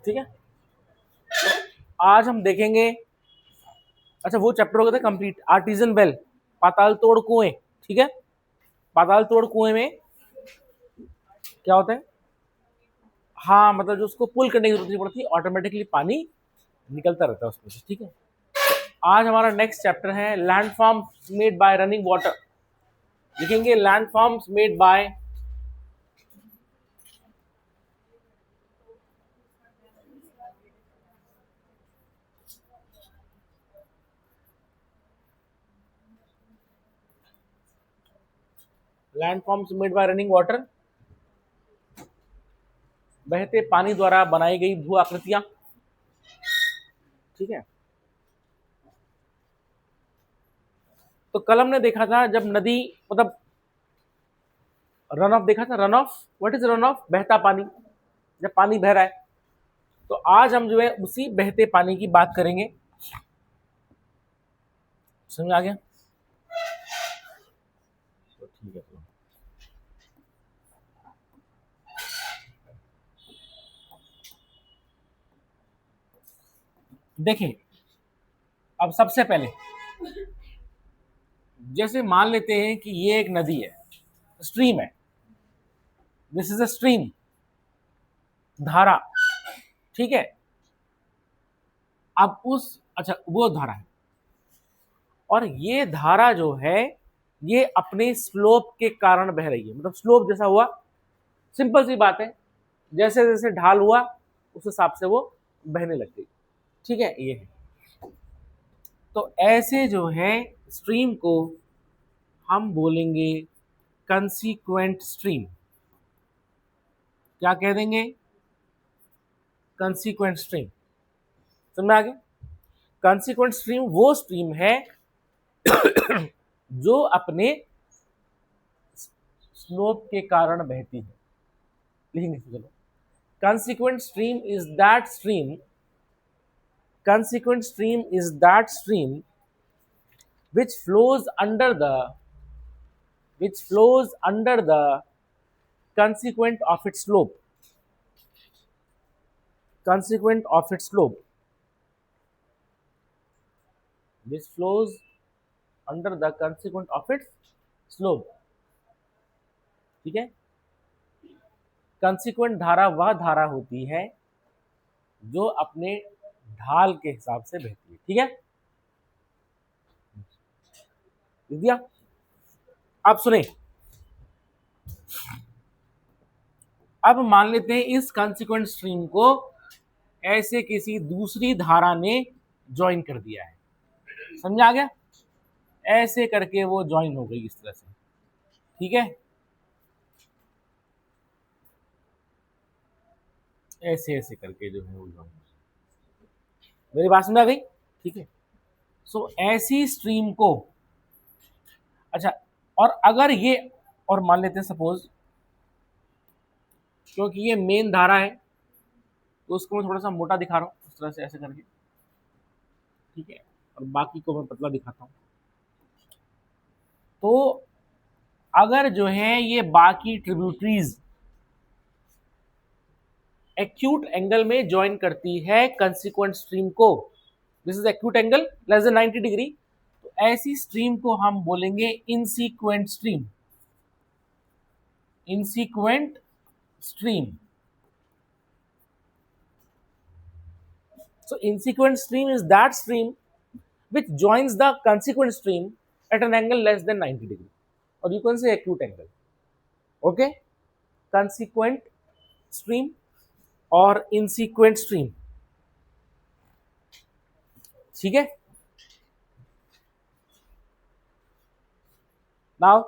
ठीक है, तो आज हम देखेंगे, अच्छा वो चैप्टर हो गया था कंप्लीट, आर्टिजन वेल, पाताल तोड़ कुएं। ठीक है, पाताल तोड़ कुएं में क्या होता है, हाँ मतलब जो उसको पुल करने की जरूरत नहीं पड़ती, ऑटोमेटिकली पानी निकलता रहता है उसमें से। ठीक है, आज हमारा नेक्स्ट चैप्टर है landforms made by running water. लिखेंगे landforms made by landforms made by running water, बहते पानी द्वारा बनाई गई भू आकृतियां। ठीक है, तो कल हमने देखा था जब नदी मतलब रन ऑफ देखा था, run of, what is run of, बहता पानी, जब पानी बह रहा है। तो आज हम जो है उसी बहते पानी की बात करेंगे। समझ आ गया, तो ठीक है। तो देखिए, अब सबसे पहले जैसे मान लेते हैं कि ये एक नदी है, स्ट्रीम है, दिस इज अ स्ट्रीम, धारा। ठीक है, अब उस, अच्छा वो धारा है, और ये धारा जो है ये अपने स्लोप के कारण बह रही है, मतलब स्लोप जैसा हुआ, सिंपल सी बात है, जैसे जैसे ढाल हुआ उस हिसाब से वो बहने लग गई। ठीक है, ये है, तो ऐसे जो है स्ट्रीम को हम बोलेंगे कंसीक्वेंट स्ट्रीम। क्या कह देंगे, कंसीक्वेंट स्ट्रीम। समझ में आ गया, कंसीक्वेंट स्ट्रीम वो स्ट्रीम है जो अपने स्लोप के कारण बहती है। लिखेंगे चलो, consequent stream is that stream, consequent stream is that stream which flows under the, which flows under the consequent of its slope, consequent of its slope, which flows under the consequent of its slope। ठीक है, consequent धारा वह धारा होती है जो अपने ढाल के हिसाब से बहती है। ठीक है, लिख दिया। अब सुने, अब मान लेते हैं इस कंसिक्वेंट स्ट्रीम को ऐसे किसी दूसरी धारा ने ज्वाइन कर दिया है। समझ आ गया, ऐसे करके वो ज्वाइन हो गई इस तरह से। ठीक है, ऐसे ऐसे करके जो है वो ज्वाइन, मेरी बात समझ आ गई। ठीक है, सो ऐसी स्ट्रीम को, अच्छा और अगर ये, और मान लेते हैं सपोज, क्योंकि ये मेन धारा है तो उसको मैं थोड़ा सा मोटा दिखा रहा हूँ इस तरह से ऐसे करके। ठीक है, और बाकी को मैं पतला दिखाता हूँ। तो अगर जो है ये बाकी ट्रिब्यूटरीज एक्यूट एंगल में ज्वाइन करती है कंसिक्वेंट स्ट्रीम को, this is acute angle less than 90 degree, तो ऐसी स्ट्रीम को हम बोलेंगे insequent stream, insequent stream. So insequent stream is that stream which joins the consequent stream at an angle less than 90 degree, or you can say acute angle. Okay, consequent stream और insequent stream। ठीक है, now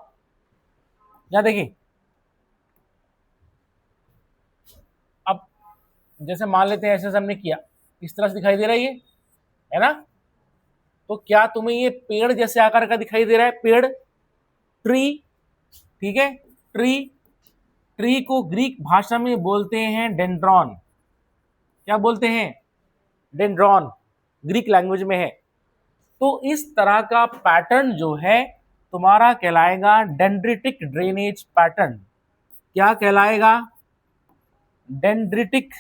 यहां देखिए, अब जैसे मान लेते हैं ऐसे हमने किया, इस तरह से दिखाई दे रहा है ये, है ना, तो क्या तुम्हें ये पेड़ जैसे आकार का दिखाई दे रहा है, पेड़, ट्री। ठीक है, ट्री, ट्री को ग्रीक भाषा में बोलते हैं डेंड्रॉन। क्या बोलते हैं, डेंड्रॉन, ग्रीक लैंग्वेज में है। तो इस तरह का पैटर्न जो है तुम्हारा कहलाएगा डेंड्रिटिक ड्रेनेज पैटर्न। क्या कहलाएगा, डेंड्रिटिक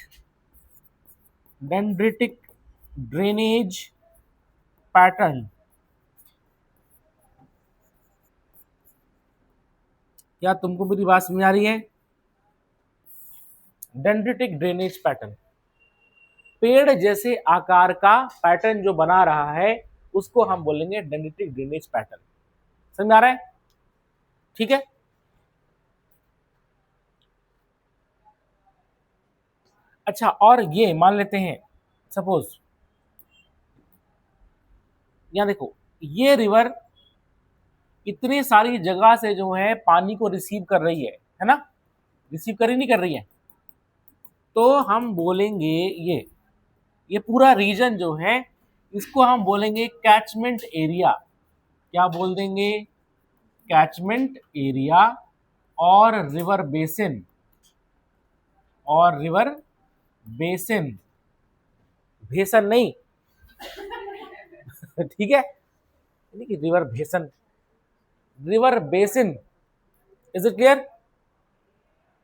डेंड्रिटिक ड्रेनेज पैटर्न। क्या तुमको मेरी बात समझ आ रही है? डेंड्रिटिक ड्रेनेज पैटर्न, पेड़ जैसे आकार का पैटर्न जो बना रहा है उसको हम बोलेंगे डेंड्रिटिक ड्रेनेज पैटर्न। समझ आ रहा है? ठीक है। अच्छा, और ये मान लेते हैं सपोज यहां देखो, ये रिवर इतनी सारी जगह से जो है पानी को रिसीव कर रही है ना? रिसीव कर ही नहीं कर रही है, तो हम बोलेंगे ये पूरा रीजन जो है इसको हम बोलेंगे कैचमेंट एरिया। क्या बोल देंगे? कैचमेंट एरिया और रिवर बेसिन, और रिवर बेसिन, भेसन नहीं ठीक है, यानी कि river basin, river basin. Is it clear?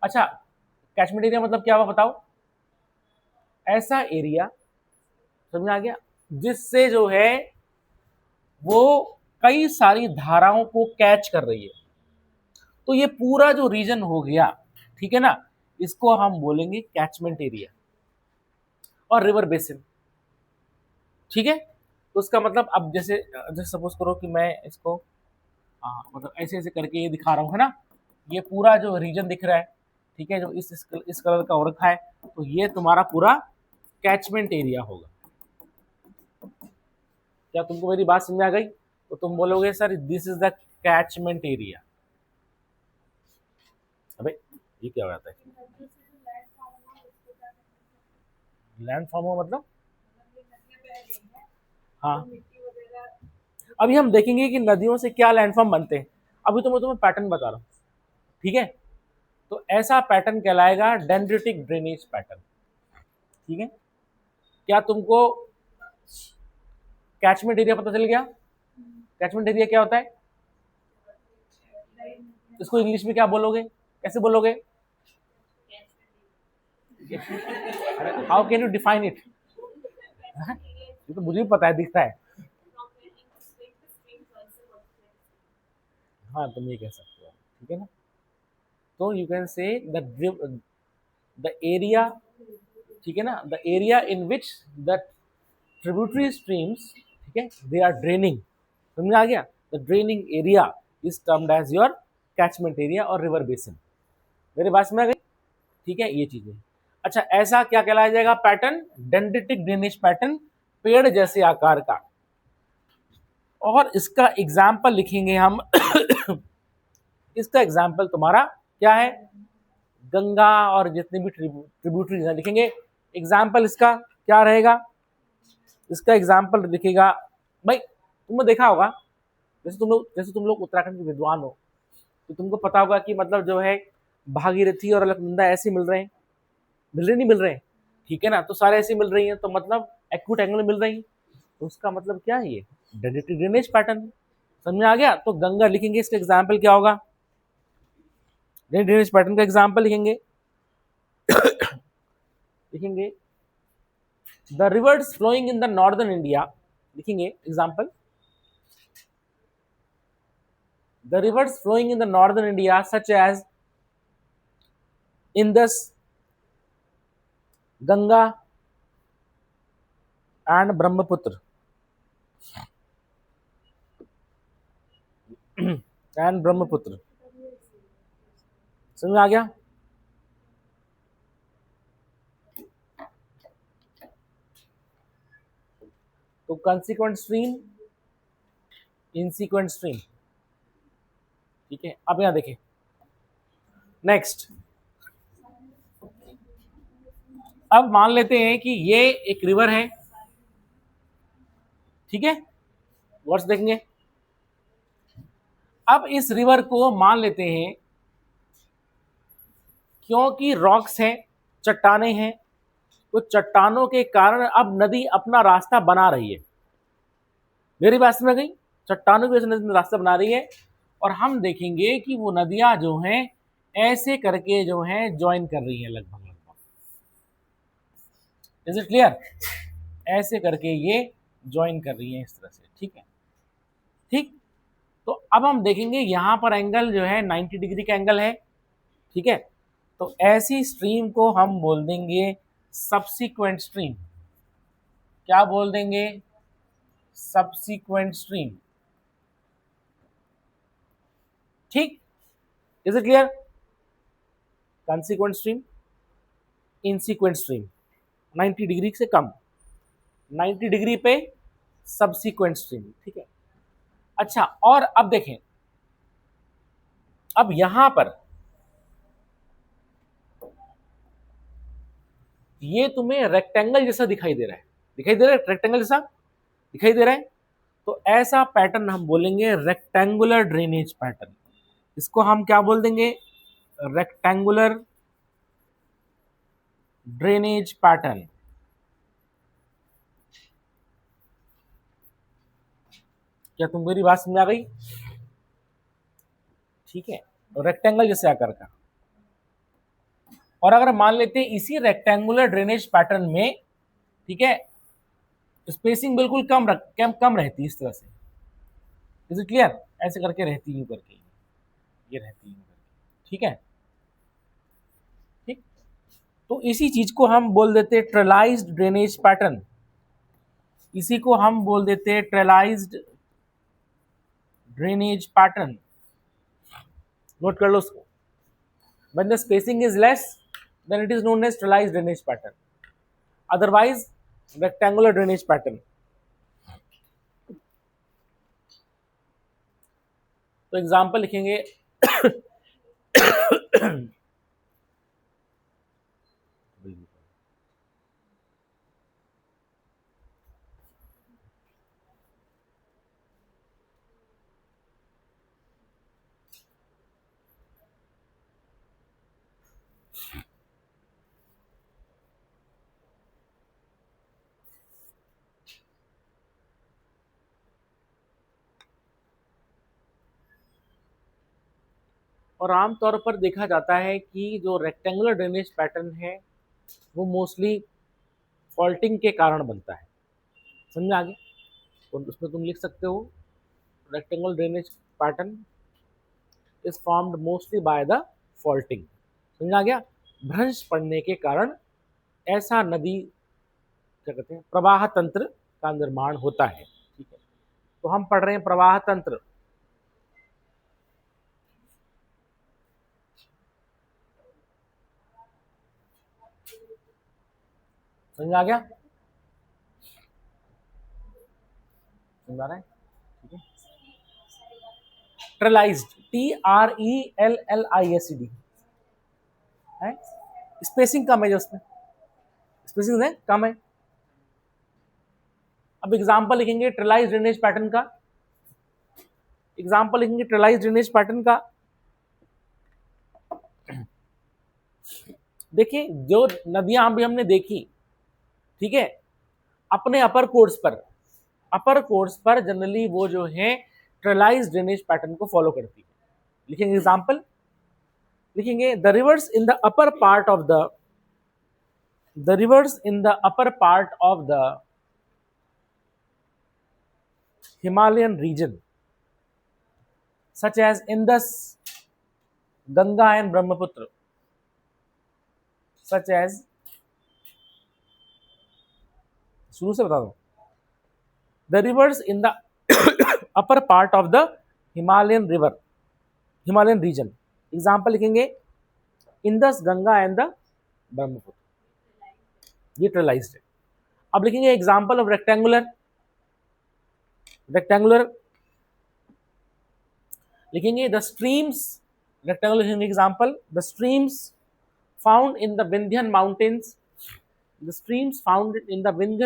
अच्छा, कैचमेंट एरिया मतलब क्या हुआ बताओ? ऐसा एरिया, समझ आ गया, जिससे जो है वो कई सारी धाराओं को कैच कर रही है। तो ये पूरा जो रीजन हो गया, ठीक है ना, इसको हम बोलेंगे कैचमेंट एरिया और रिवर बेसिन। ठीक है, तो उसका मतलब अब जैसे जैसे सपोज करो कि मैं इसको मतलब ऐसे ऐसे करके ये दिखा रहा हूँ, है ना? ये पूरा जो रीजन दिख रहा है, ठीक है, जो इस कलर का हो रखा है, तो ये तुम्हारा पूरा कैचमेंट एरिया होगा। क्या तुमको मेरी बात समझ आ गई? तो तुम बोलोगे sir this is the catchment area. अबे ये क्या हो जाता है? लैंड फॉर्म हुआ मतलब? हाँ, अभी हम देखेंगे कि नदियों से क्या लैंडफॉर्म बनते हैं। अभी तो मैं तुम्हें पैटर्न बता रहा हूँ, ठीक है? तो ऐसा पैटर्न कहलाएगा डेंड्रिटिक ड्रेनेज पैटर्न। ठीक है, क्या तुमको कैचमेंट एरिया पता चल गया? कैचमेंट एरिया क्या होता है? इसको इंग्लिश में क्या बोलोगे, कैसे बोलोगे? How can you define it? ये तो मुझे भी पता है, दिखता है। हाँ, तुम ये कह सकते हो, ठीक है ना? तो you can say the area, ठीक है ना, the area in which the tributary streams, ठीक है, दे आर ड्रेनिंग। समझ आ गया? The draining area is termed as your catchment area और रिवर बेसिन। मेरे बात में आ गई? ठीक है, ये चीजें। अच्छा, ऐसा क्या कहलाया जाएगा पैटर्न? डेंड्रिटिक ड्रेनेज पैटर्न, पेड़ जैसे आकार का। और इसका एग्जाम्पल लिखेंगे हम इसका एग्जाम्पल तुम्हारा क्या है? गंगा और जितने भी ट्रिब्यूटरीज हैं लिखेंगे। एग्जाम्पल इसका क्या रहेगा? इसका एग्जाम्पल लिखेगा, भाई तुमने देखा होगा, जैसे तुम लोग उत्तराखंड के विद्वान हो, तो तुमको पता होगा कि मतलब जो है भागीरथी और अलकनंदा ऐसे मिल रहे हैं, मिल रहे नहीं मिल रहे हैं, ठीक है ना? तो सारे ऐसे मिल रही हैं, तो मतलब एक्यूट एंगल में मिल रही हैं, तो उसका मतलब क्या है? ये डेंड्रिटिक ड्रेनेज पैटर्न। समझ में आ गया? तो गंगा लिखेंगे, इसका एग्जाम्पल क्या होगा? ड्रेनेज पैटर्न का एग्जाम्पल लिखेंगे लिखेंगे the rivers flowing in the northern India, लिखेंगे example the rivers flowing in the northern India such as Indus, Ganga and Brahmaputra and Brahmaputra. समझ में आ गया? तो कंसिक्वेंट स्ट्रीम, इनसिक्वेंट स्ट्रीम, ठीक है। अब यहां देखें, नेक्स्ट, अब मान लेते हैं कि ये एक रिवर है, ठीक है, वर्ड्स देखेंगे। अब इस रिवर को मान लेते हैं, क्योंकि रॉक्स हैं, चट्टाने हैं, तो चट्टानों के कारण अब नदी अपना रास्ता बना रही है। मेरी बात समझ गई? चट्टानों की वजह से नदी रास्ता बना रही है, और हम देखेंगे कि वो नदियां जो हैं ऐसे करके जो हैं ज्वाइन कर रही हैं लगभग लगभग, इज इट क्लियर? ऐसे करके ये ज्वाइन कर रही है इस तरह से, ठीक है, ठीक। तो अब हम देखेंगे यहां पर एंगल जो है 90 डिग्री का एंगल है, ठीक है। तो ऐसी स्ट्रीम को हम बोल देंगे सबसीक्वेंट स्ट्रीम। क्या बोल देंगे? सबसीक्वेंट स्ट्रीम, ठीक। Is it clear? Consequent stream, insequent stream, 90 degree से कम, 90 डिग्री पे सबसीक्वेंट स्ट्रीम, ठीक है। अच्छा, और अब देखें, अब यहां पर ये तुम्हें रेक्टेंगल जैसा दिखाई दे रहा है, दिखाई दे रहा है, रेक्टेंगल जैसा दिखाई दे रहा है। तो ऐसा पैटर्न हम बोलेंगे रेक्टेंगुलर ड्रेनेज पैटर्न। इसको हम क्या बोल देंगे? Rectangular drainage pattern. क्या तुम मेरी बात समझ आ गई? ठीक है, रेक्टेंगल जैसे आकार का। और अगर मान लेते हैं इसी रेक्टेंगुलर ड्रेनेज पैटर्न में, ठीक है, स्पेसिंग बिल्कुल कम रहती है इस तरह से। Is it clear? ऐसे करके रहती यूं करके, ये रहती यूं करके, ठीक है, ठीक। तो इसी चीज को हम बोल देते हैं ट्रेलाइज्ड ड्रेनेज पैटर्न। इसी को हम बोल देते हैं ट्रेलाइज्ड ड्रेनेज पैटर्न। नोट कर लो उसको। When the spacing is less, then it is known as trellised drainage pattern. Otherwise, rectangular drainage pattern. तो एग्जाम्पल लिखेंगे और आमतौर पर देखा जाता है कि जो रेक्टेंगुलर ड्रेनेज पैटर्न है वो मोस्टली फॉल्टिंग के कारण बनता है। समझ में आगे? तो उसमें तुम लिख सकते हो rectangular drainage pattern is formed mostly by the faulting. समझ आ गया? भ्रंश पड़ने के कारण ऐसा नदी, क्या कहते हैं, प्रवाह तंत्र का निर्माण होता है, ठीक है। तो हम पढ़ रहे हैं प्रवाह तंत्र। समझ आ गया? समझ आ रहा है? ठीक है। ट्रेलाइज्ड, TRELLISED है। स्पेसिंग कम है जो उसमें, स्पेसिंग है कम है। अब एग्जांपल लिखेंगे ट्रेलाइज्ड ड्रेनेज पैटर्न का। एग्जांपल लिखेंगे ट्रेलाइज्ड ड्रेनेज पैटर्न का। देखिए, जो नदियां अभी हमने देखी, ठीक है, अपने अपर कोर्स पर जनरली वो जो है ट्रेलाइज्ड ड्रेनेज पैटर्न को फॉलो करती है। लिखेंगे एग्जांपल, लिखेंगे the reverse in the upper part of the Himalayan region, such as Indus, Ganga and Brahmaputra, such as, शुरू से बता दो, the rivers in the upper part of the Himalayan region. Example लिखेंगे Indus, Ganga and the Brahmaputra, ये trellised है। अब लिखेंगे example of rectangular लिखेंगे द स्ट्रीम्स, रेक्टेंगुलर लिखेंगे example the streams found in the Vindhyan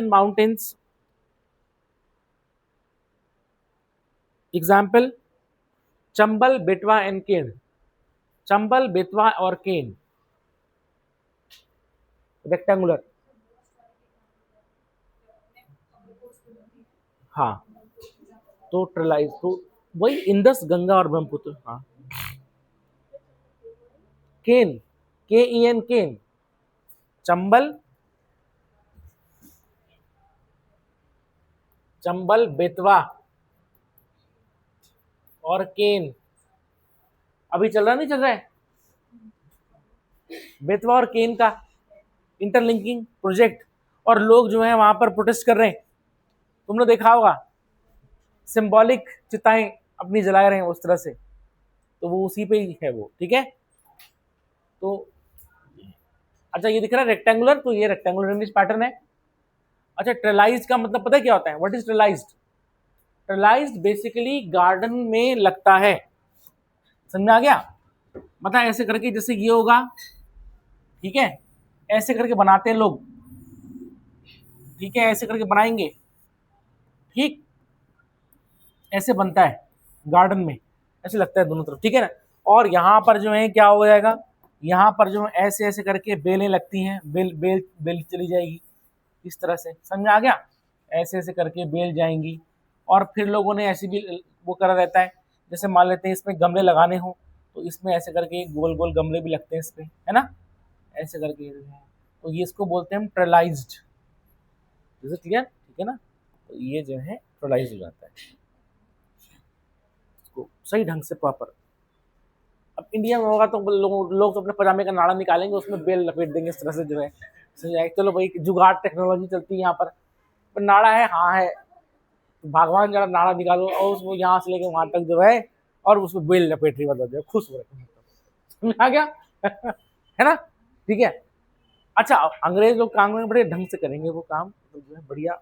mountains, example Chambal, Betwa and Ken, Chambal, Betwa और केन, रेक्टेंगुलर। हाँ, तो ट्रेलाइज, तो वही इंदस, गंगा और ब्रह्मपुत्र। हाँ, केन, KEN, केन, चंबल, चंबल, बेतवा और केन अभी चल रहा नहीं चल रहा है, बेतवा और केन का इंटरलिंकिंग प्रोजेक्ट, और लोग जो है वहां पर प्रोटेस्ट कर रहे हैं। तुमने देखा होगा सिंबॉलिक चिताएं अपनी जला रहे हैं उस तरह से, तो वो उसी पे ही है वो, ठीक है। तो अच्छा ये दिख रहा है रेक्टेंगुलर, तो ये रेक्टेंगुलर ड्रेनेज पैटर्न है। अच्छा ट्रेलाइज्ड का मतलब पता है क्या होता है, व्हाट इज ट्रेलाइज्ड? ट्रेलाइज्ड बेसिकली गार्डन में लगता है, समझ में आ गया? मतलब ऐसे करके जैसे ये होगा, ठीक है, ऐसे करके बनाते हैं लोग, ठीक है, ऐसे करके बनाएंगे, ठीक, ऐसे बनता है गार्डन में, ऐसे लगता है दोनों तरफ, ठीक है ना। और यहाँ पर जो है क्या हो जाएगा, यहाँ पर जो है ऐसे ऐसे करके बेलें लगती हैं, बेल बेल बेल चली जाएगी इस तरह से, समझ में आ गया? ऐसे ऐसे करके बेल जाएंगी। और फिर लोगों ने ऐसे भी वो करा रहता है, जैसे मान लेते हैं इसमें गमले लगाने हो तो इसमें ऐसे करके गोल गोल गमले भी लगते हैं इस पे, है ना, ऐसे करके, तो ये इसको बोलते हैं हम ट्रेलाइज्ड। Is it clear? ठीक है ना, तो ये जो है ट्रेलाइज हो जाता है इसको सही ढंग से प्रॉपर। अब इंडिया में होगा तो लोग तो अपने पजामे का नाड़ा निकालेंगे, उसमें बेल लपेट देंगे इस तरह से जो है, समझ आए? चलो भाई जुगाड़ टेक्नोलॉजी चलती है यहाँ पर नाड़ा है, हाँ है, तो भगवान जरा नाड़ा निकालो और उसको यहाँ से लेके वहां तक जो है, और उसमें बेल लपेट रही, मतलब जो खुश हो रहे, समझ आ गया? है ना, ठीक है। अच्छा अंग्रेज लोग काम में बड़े ढंग से करेंगे वो काम, तो जो है बढ़िया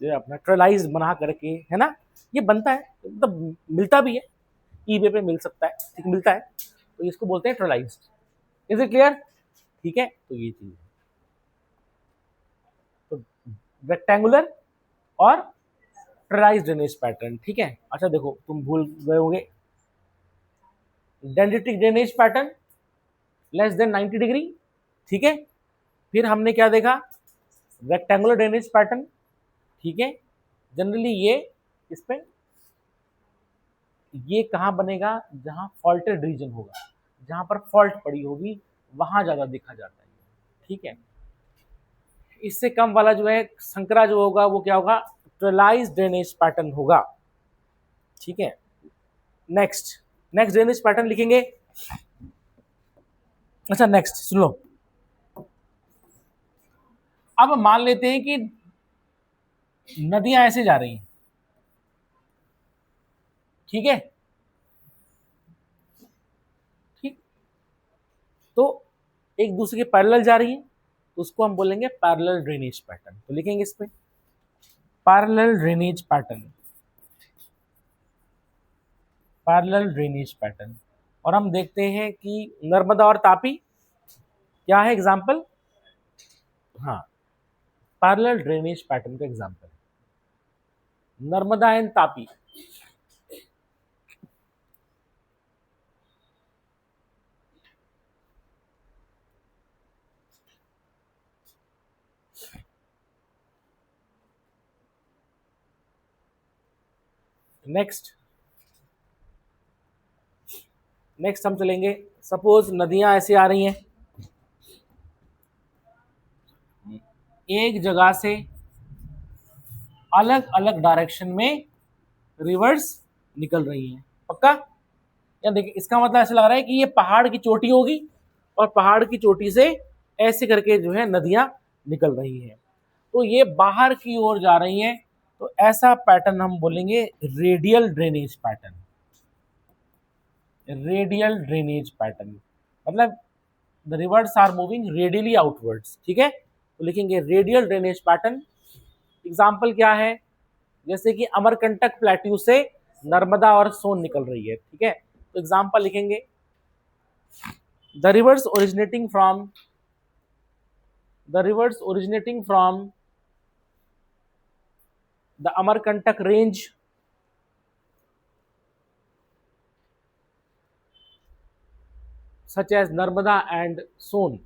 जो है अपना ट्रेलाइज बना करके, है ना, ये बनता है, मतलब मिलता भी है, ईबे पे मिल सकता है, ठीक, मिलता है, तो इसको बोलते हैं ट्रेलाइज। Is it clear? ठीक है, तो ये चीज है, तो रेक्टेंगुलर और ट्रेलाइज ड्रेनेज पैटर्न, ठीक है। अच्छा देखो तुम भूल गए होंगे dendritic drainage pattern less than 90 degree, ठीक है। फिर हमने क्या देखा, रेक्टेंगुलर ड्रेनेज पैटर्न, ठीक है, जनरली ये इस पे, ये कहाँ बनेगा, जहां फॉल्टेड रीजन होगा, जहां पर फॉल्ट पड़ी होगी वहां ज्यादा देखा जाता है, ठीक है। इससे कम वाला जो है संकरा जो होगा वो क्या होगा, ट्रेलाइज ड्रेनेज पैटर्न होगा, ठीक है। नेक्स्ट नेक्स्ट ड्रेनेज पैटर्न लिखेंगे। अच्छा नेक्स्ट सुन लो, अब मान लेते हैं कि नदियां ऐसे जा रही हैं, ठीक है, ठीक, तो एक दूसरे के पैरेलल जा रही है, तो उसको हम बोलेंगे पैरेलल ड्रेनेज पैटर्न, तो लिखेंगे इस पे parallel drainage pattern, parallel drainage pattern. और हम देखते हैं कि नर्मदा और तापी क्या है एग्जाम्पल, हाँ, पैरेलल ड्रेनेज पैटर्न का example Narmada and Tapi. Next next हम चलेंगे, सपोज नदियां ऐसे आ रही हैं, एक जगह से अलग अलग डायरेक्शन में रिवर्स निकल रही हैं, पक्का? या देखिए इसका मतलब ऐसा लग रहा है कि ये पहाड़ की चोटी होगी और पहाड़ की चोटी से ऐसे करके जो है नदियां निकल रही हैं, तो ये बाहर की ओर जा रही हैं, तो ऐसा पैटर्न हम बोलेंगे radial drainage pattern, radial drainage pattern, मतलब the rivers are moving radially outwards, ठीक है, तो लिखेंगे रेडियल ड्रेनेज पैटर्न। एग्जाम्पल क्या है, जैसे कि अमरकंटक प्लेट्यू से नर्मदा और सोन निकल रही है, ठीक है, तो एग्जाम्पल लिखेंगे the reverse originating from the Amarkantak range such as Narmada and Son,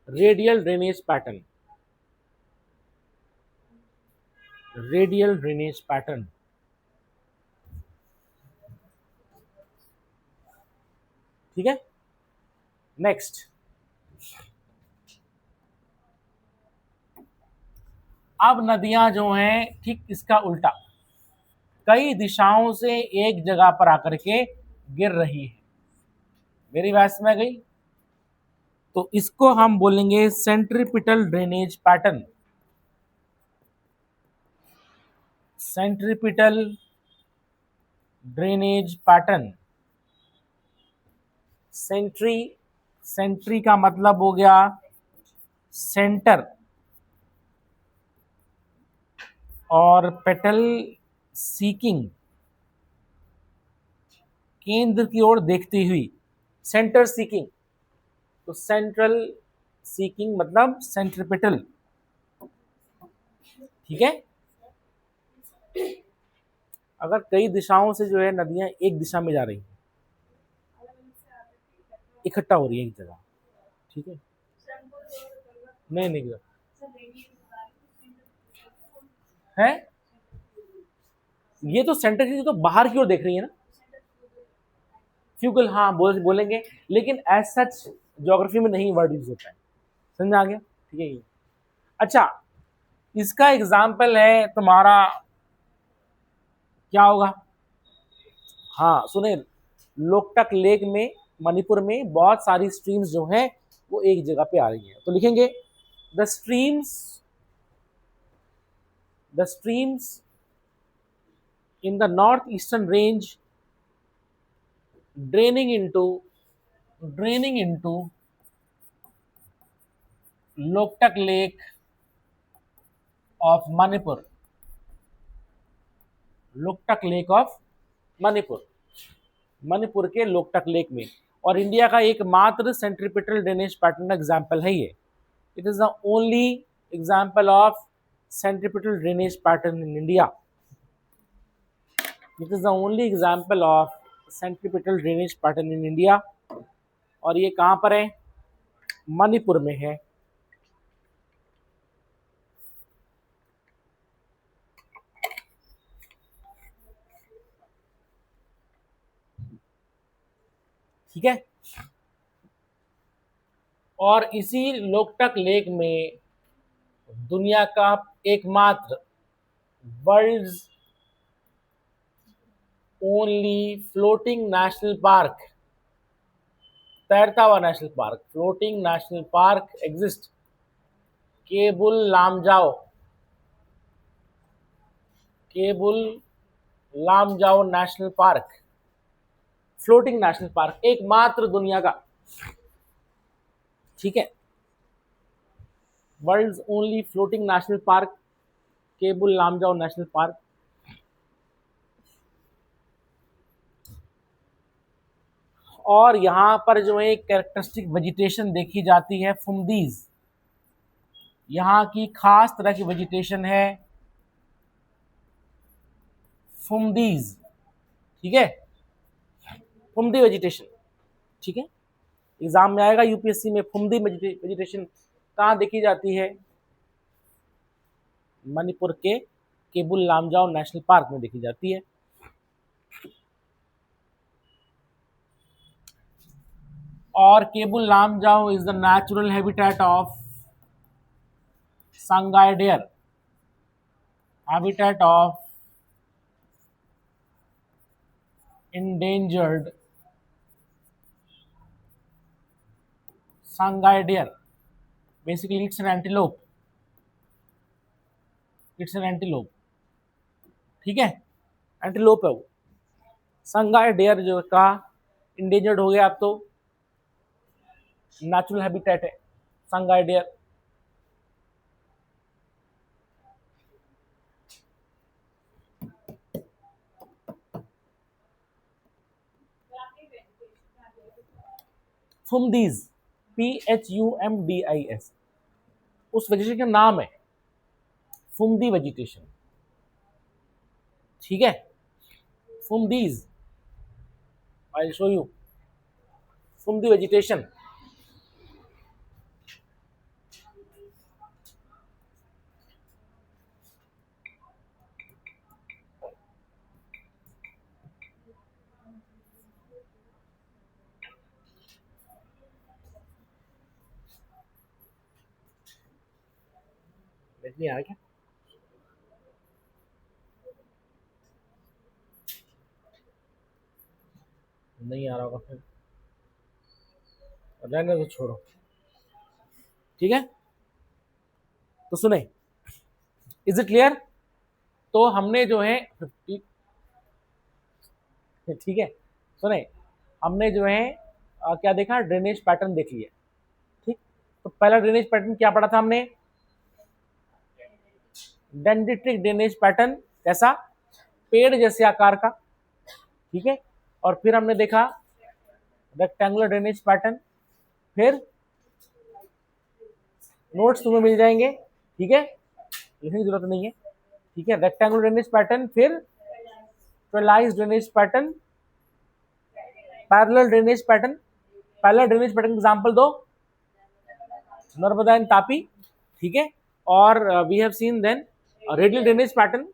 radial drainage pattern, ठीक है। नेक्स्ट अब नदियां जो हैं ठीक इसका उल्टा, कई दिशाओं से एक जगह पर आकर के गिर रही है। मेरी बात में गई? तो इसको हम बोलेंगे centripetal drainage pattern. Centripetal drainage pattern. सेंट्री, सेंट्री का मतलब हो गया सेंटर, और पेटल सीकिंग, केंद्र की ओर देखती हुई, सेंटर सीकिंग। तो सेंट्रल सीकिंग मतलब सेंट्रिपिटल। ठीक है, अगर कई दिशाओं से जो है नदियां एक दिशा में जा रही हैं, इकट्ठा हो रही है एक जगह। ठीक है, नहीं नहीं है, ये तो सेंटर की तो बाहर की ओर देख रही है ना, फ्यूगल, हाँ बोलेंगे, लेकिन एज सच ज्योग्राफी में नहीं वर्ड यूज होता है। समझ में आ गया? ठीक है। अच्छा, इसका एग्जाम्पल है तुम्हारा, क्या होगा? हाँ सुने, लोकटक लेक में, मणिपुर में बहुत सारी स्ट्रीम्स जो हैं वो एक जगह पे आ रही हैं। तो लिखेंगे the streams in the northeastern range draining into Loktak Lake of Manipur, Loktak lake of Manipur, Manipur के लोकटक लेक में, और इंडिया का एकमात्र सेंट्रीपिटल ड्रेनेज पैटर्न का एग्जाम्पल है ये। It is the only example of centripetal drainage pattern in India. It is the only example of centripetal drainage pattern in India, और ये कहाँ पर है? मणिपुर में है। ठीक है, और इसी लोकटक लेक में दुनिया का एकमात्र world's only floating national park, तैरता हुआ national park, floating national park exist, Keibul Lamjao, Keibul Lamjao national park, floating national park, एकमात्र दुनिया का। ठीक है, world's only floating national park, Keibul Lamjao national park. और यहाँ पर जो है कैरेक्टरिस्टिक वेजिटेशन देखी जाती है, फुमदीज, यहाँ की खास तरह की वेजिटेशन है फुमदीज। ठीक है, फुमदी वेजिटेशन। ठीक है, एग्जाम में आएगा यूपीएससी में, फुमदी वेजिटेशन कहाँ देखी जाती है? मणिपुर के केबुल लामजाओ नेशनल पार्क में देखी जाती है। और Keibul Lamjao is the natural habitat of Sangai deer, habitat of endangered Sangai deer. Basically, it's an antelope. It's an antelope. ठीक है, एंटीलोप है वो। संगाई डेयर जो का इंडेंजर्ड हो गया, अब तो नेचुरल हैबिटेट है संगाई डेयर। फुमदीज, PHUMDIS, उस वेजिटेशन का नाम है फुमदी वेजिटेशन। ठीक है, phumdis, I show you phumdi vegetation. नहीं आ रहा क्या? नहीं आ रहा होगा फिर रहने तो, छोड़ो, ठीक है। तो सुने, इज इट क्लियर? तो हमने जो है 50, ठीक है, सुने, हमने जो है क्या देखा, ड्रेनेज पैटर्न देख लिया, ठीक। तो पहला ड्रेनेज पैटर्न क्या पढ़ा था हमने, डेंड्रिटिक ड्रेनेज पैटर्न, कैसा, पेड़ जैसे आकार का, ठीक है। और फिर हमने देखा रेक्टेंगुलर ड्रेनेज पैटर्न, फिर नोट्स तुम्हें मिल जाएंगे, ठीक है, लिखने की जरूरत नहीं है, ठीक है। रेक्टेंगुलर ड्रेनेज पैटर्न, फिर trellis drainage pattern, parallel drainage pattern. Parallel drainage pattern example दो, नर्मदा एंड तापी, ठीक है। और we have seen then radial drainage pattern,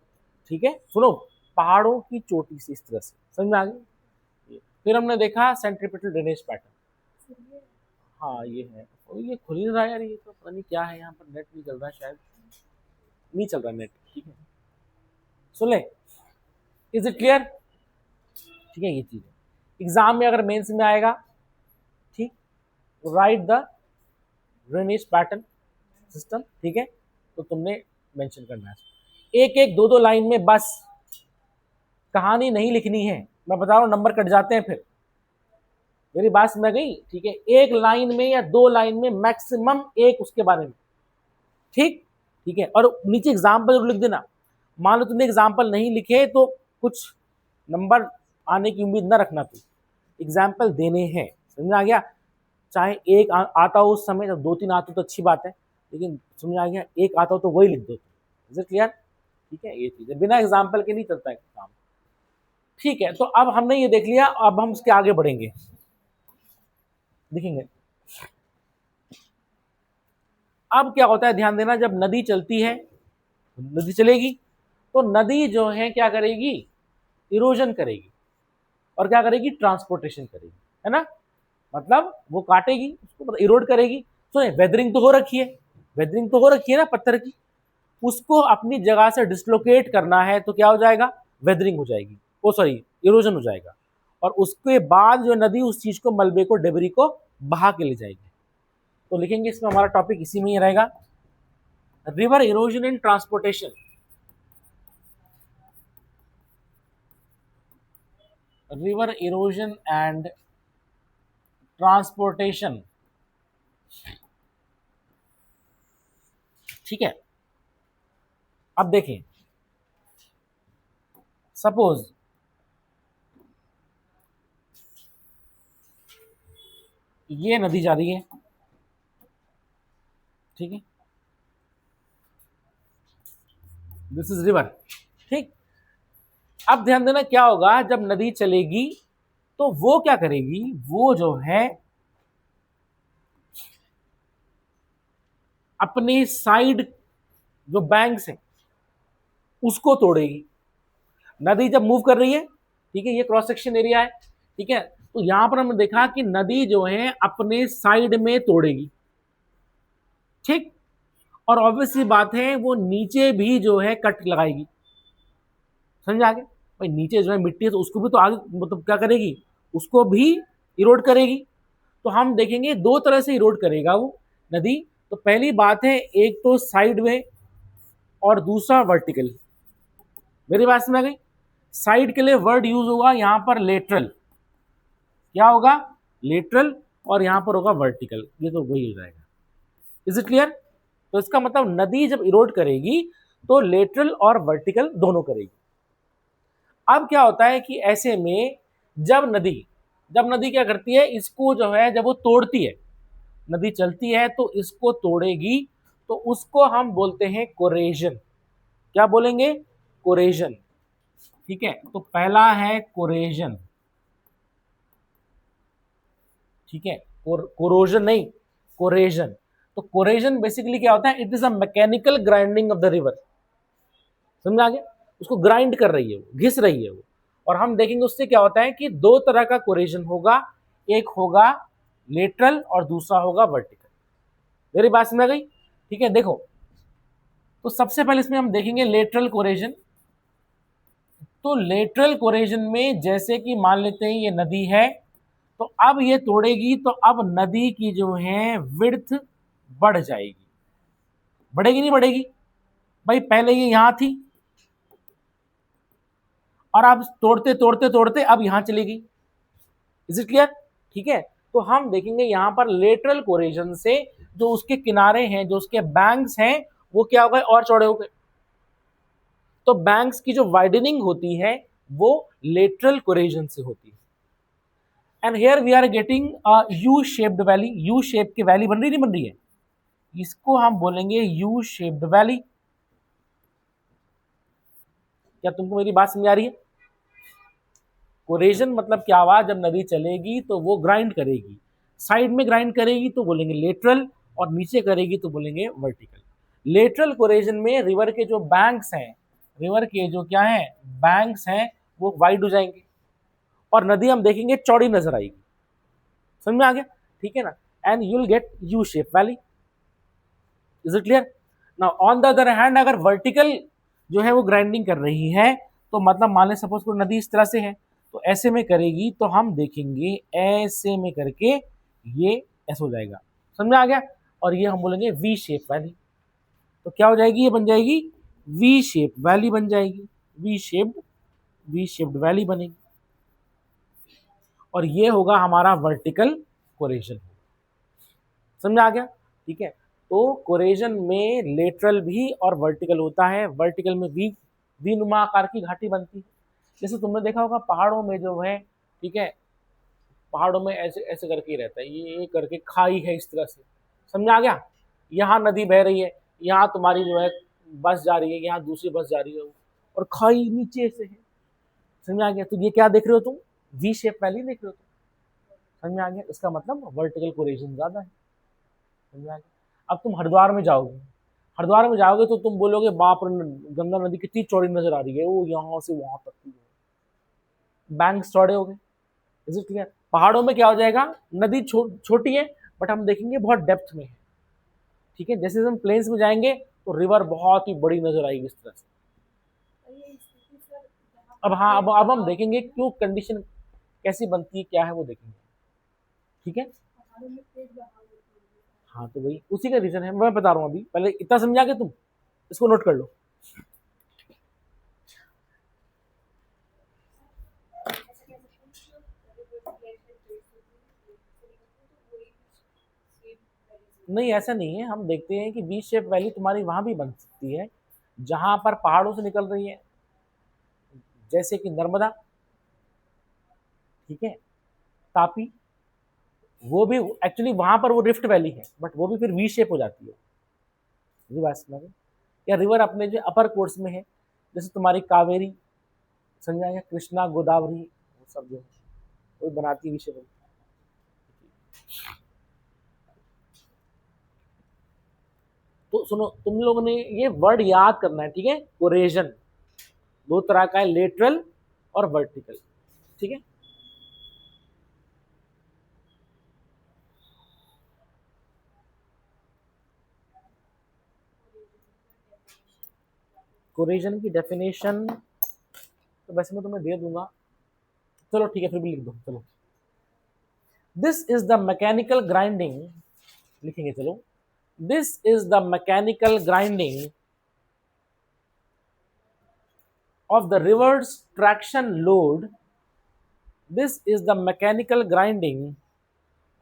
ठीक है। सुनो, पहाड़ों की चोटी से इस तरह से, समझ में आ गई। फिर हमने देखा सेंट्रीपिटल ड्रेनेज पैटर्न, हाँ ये है, ये खुल नहीं रहा यार, ये तो पता नहीं क्या है, यहाँ पर नेट नहीं चल रहा, शायद नहीं चल रहा नेट, ठीक है। सुन ले, इज इट क्लियर? ठीक है, ये चीज है, एग्जाम में अगर मेंस में आएगा, ठीक, right the drainage pattern system, ठीक है, तो तुमने मेंशन करना है, एक एक दो दो लाइन में, बस कहानी नहीं लिखनी है, मैं बता रहा हूं नंबर कट जाते हैं फिर, मेरी बात समझ गई, ठीक है। एक लाइन में या दो लाइन में मैक्सिमम एक उसके बारे में, ठीक, ठीक है। और नीचे एग्जाम्पल जरूर लिख देना, मान लो तुमने एग्जाम्पल नहीं लिखे तो कुछ नंबर आने की उम्मीद ना रखना, तू एग्जाम्पल देने हैं, समझ आ गया। चाहे एक आता हो उस समय, जब दो तीन आते तो अच्छी बात है, लेकिन समझ आ गया, एक आता हो तो वही लिख दो, इज इट क्लियर? ठीक है, ये चीज है, बिना एग्जाम्पल के नहीं चलता है काम, ठीक है। तो अब हमने ये देख लिया, अब हम उसके आगे बढ़ेंगे, देखेंगे अब क्या होता है। ध्यान देना, जब नदी चलती है, नदी चलेगी तो नदी जो है क्या करेगी, इरोजन करेगी, और क्या करेगी, ट्रांसपोर्टेशन करेगी, है ना, मतलब वो काटेगी उसको, इरोड करेगी। तो वेदरिंग तो हो रखी है, वेदरिंग तो हो रखी है ना पत्थर की, उसको अपनी जगह से डिस्लोकेट करना है तो क्या हो जाएगा, वेदरिंग हो जाएगी, ओ सॉरी इरोजन हो जाएगा। और उसके बाद जो नदी उस चीज को, मलबे को, डेबरी को बहा के ले जाएगी। तो लिखेंगे इसमें, हमारा टॉपिक इसी में ही रहेगा, river erosion and transportation, river erosion and transportation, ठीक है। अब देखें, सपोज ये नदी जा रही है, ठीक है, दिस इज रिवर, ठीक। अब ध्यान देना क्या होगा, जब नदी चलेगी तो वो क्या करेगी, वो जो है अपनी साइड जो बैंक्स है उसको तोड़ेगी। नदी जब मूव कर रही है, ठीक है, ये क्रॉस सेक्शन एरिया है, ठीक है, तो यहां पर हमने देखा कि नदी जो है अपने साइड में तोड़ेगी, ठीक। और ऑब्वियस सी बात है, वो नीचे भी जो है कट लगाएगी, समझ आ गया भाई, नीचे जो है मिट्टी है तो उसको भी तो आगे मतलब क्या करेगी, उसको भी इरोड करेगी। तो हम देखेंगे दो तरह से इरोड करेगा वो नदी। तो पहली बात है, एक तो साइड में और दूसरा वर्टिकल, मेरी बात समझ आ गई। साइड के लिए वर्ड यूज होगा यहां पर लेटरल, क्या होगा, लेटरल, और यहां पर होगा वर्टिकल, ये तो वही हो जाएगा, इज इट क्लियर? तो इसका मतलब नदी जब इरोड करेगी तो लेटरल और वर्टिकल दोनों करेगी। अब क्या होता है कि ऐसे में जब नदी क्या करती है, इसको जो है जब वो तोड़ती है, नदी चलती है तो इसको तोड़ेगी, तो उसको हम बोलते हैं कोरेजन। क्या बोलेंगे, कोरेजन, ठीक है। तो पहला है कोरेजन, ठीक है, कोरोजन नहीं, कोरेजन। तो कोरेजन बेसिकली क्या होता है, it is a mechanical grinding of the river, समझ आ गया, उसको ग्राइंड कर रही है वो, घिस रही है वो। और हम देखेंगे उससे क्या होता है कि दो तरह का कोरेजन होगा, एक होगा लेटरल और दूसरा होगा वर्टिकल। मेरी बात समझ गई, ठीक है। देखो, तो सबसे पहले इसमें हम देखेंगे लेटरल कोरेजन। तो लेटरल कोरेजन में जैसे कि मान लेते हैं ये नदी है, तो अब ये तोड़ेगी तो अब नदी की जो है विड्थ बढ़ जाएगी, बढ़ेगी नहीं बढ़ेगी भाई? पहले ये यहां थी और अब तोड़ते तोड़ते तोड़ते अब यहां चली गई। Is it clear? ठीक है, तो हम देखेंगे यहां पर लेटरल कोरेजन से जो उसके किनारे हैं, जो उसके बैंक्स हैं, वो क्या हो गए? और चौड़े हो गए। तो बैंक्स की जो वाइडनिंग होती है वो लेटरल कोरेजन से होती है। And here we are getting a U shaped valley. U shape की वैली बन रही नहीं बन रही है? इसको हम बोलेंगे यू शेप्ड वैली। क्या तुमको मेरी बात समझ आ रही है? कोरेजन मतलब क्या हुआ? जब नदी चलेगी तो वो ग्राइंड करेगी, साइड में ग्राइंड करेगी तो बोलेंगे लेटरल, और नीचे करेगी तो बोलेंगे वर्टिकल। लेटरल कोरेजन में रिवर के जो बैंक्स हैं, रिवर के जो क्या है बैंक्स हैं, वो वाइड हो जाएंगे और नदी हम देखेंगे चौड़ी नजर आएगी। समझ में आ गया? ठीक है ना? And you will get U shape valley. Is it clear? Now on the other hand, अगर वर्टिकल जो है वो ग्राइंडिंग कर रही है, तो मतलब मान लें सपोज कोई नदी इस तरह से है, तो ऐसे में करेगी तो हम देखेंगे ऐसे में करके ये ऐसे हो जाएगा। समझ में आ गया? और ये हम बोलेंगे वी शेप वैली। तो क्या हो जाएगी? ये बन जाएगी वी शेप वैली बन जाएगी, वी शेप्ड वैली बनेगी, और ये होगा हमारा वर्टिकल कोरेजन। समझ में आ गया? ठीक है, तो कोरेजन में लेटरल भी और वर्टिकल होता है। वर्टिकल में वी नुमा आकार की घाटी बनती है। जैसे तुमने देखा होगा पहाड़ों में जो है, ठीक है, पहाड़ों में ऐसे ऐसे करके ही रहता है, ये करके खाई है इस तरह से। समझ में आ गया? यहाँ नदी बह रही है, यहाँ तुम्हारी जो है बस जा रही है, यहाँ दूसरी बस जा रही है, और खाई नीचे से है। समझ में आ गया? तो ये क्या देख रहे हो तुम? वी शेप वैली देख रहे हो तुम। समझ में आ गया? इसका मतलब वर्टिकल कोरेजन ज्यादा है। समझ में आ गया? अब तुम हरिद्वार में जाओगे, हरिद्वार में जाओगे तो तुम बोलोगे बाप रे, गंगा नदी कितनी चौड़ी नजर आ रही है, वो यहाँ से वहां तक की है, बैंक चौड़े हो गए। Is it clear? पहाड़ों में क्या हो जाएगा? नदी छोटी है बट हम देखेंगे बहुत डेप्थ में है। ठीक है, जैसे हम प्लेन्स में जाएंगे तो रिवर बहुत ही बड़ी नजर आएगी इस तरह से। अब हाँ, अब हम देखेंगे क्यों कंडीशन कैसी बनती है, क्या है वो देखेंगे। ठीक है, हाँ, तो वही उसी का रीजन है, मैं बता रहा हूँ। अभी पहले इतना समझा के तुम इसको नोट कर लो। नहीं, ऐसा नहीं है। हम देखते हैं कि वी शेप वैली तुम्हारी वहां भी बन सकती है जहां पर पहाड़ों से निकल रही है, जैसे कि नर्मदा, ठीक है, तापी, वो भी एक्चुअली वहां पर वो रिफ्ट वैली है, बट वो भी फिर वी शेप हो जाती है। ये बात समझ में? या रिवर अपने जो अपर कोर्स में है, जैसे तुम्हारी कावेरी, समझ आएगा, कृष्णा, गोदावरी, वो सब जो है वो बनाती है वी शेप। तो सुनो, तुम लोगों ने ये वर्ड याद करना है, ठीक है? कोरेजन दो तरह का है, लेटरल और वर्टिकल। ठीक है, कोरेजन की डेफिनेशन तो वैसे मैं तुम्हें दे दूंगा, चलो ठीक है, फिर भी लिख दो। चलो, this is the mechanical grinding, लिखेंगे चलो। This is the mechanical grinding of the river's traction load. This is the mechanical grinding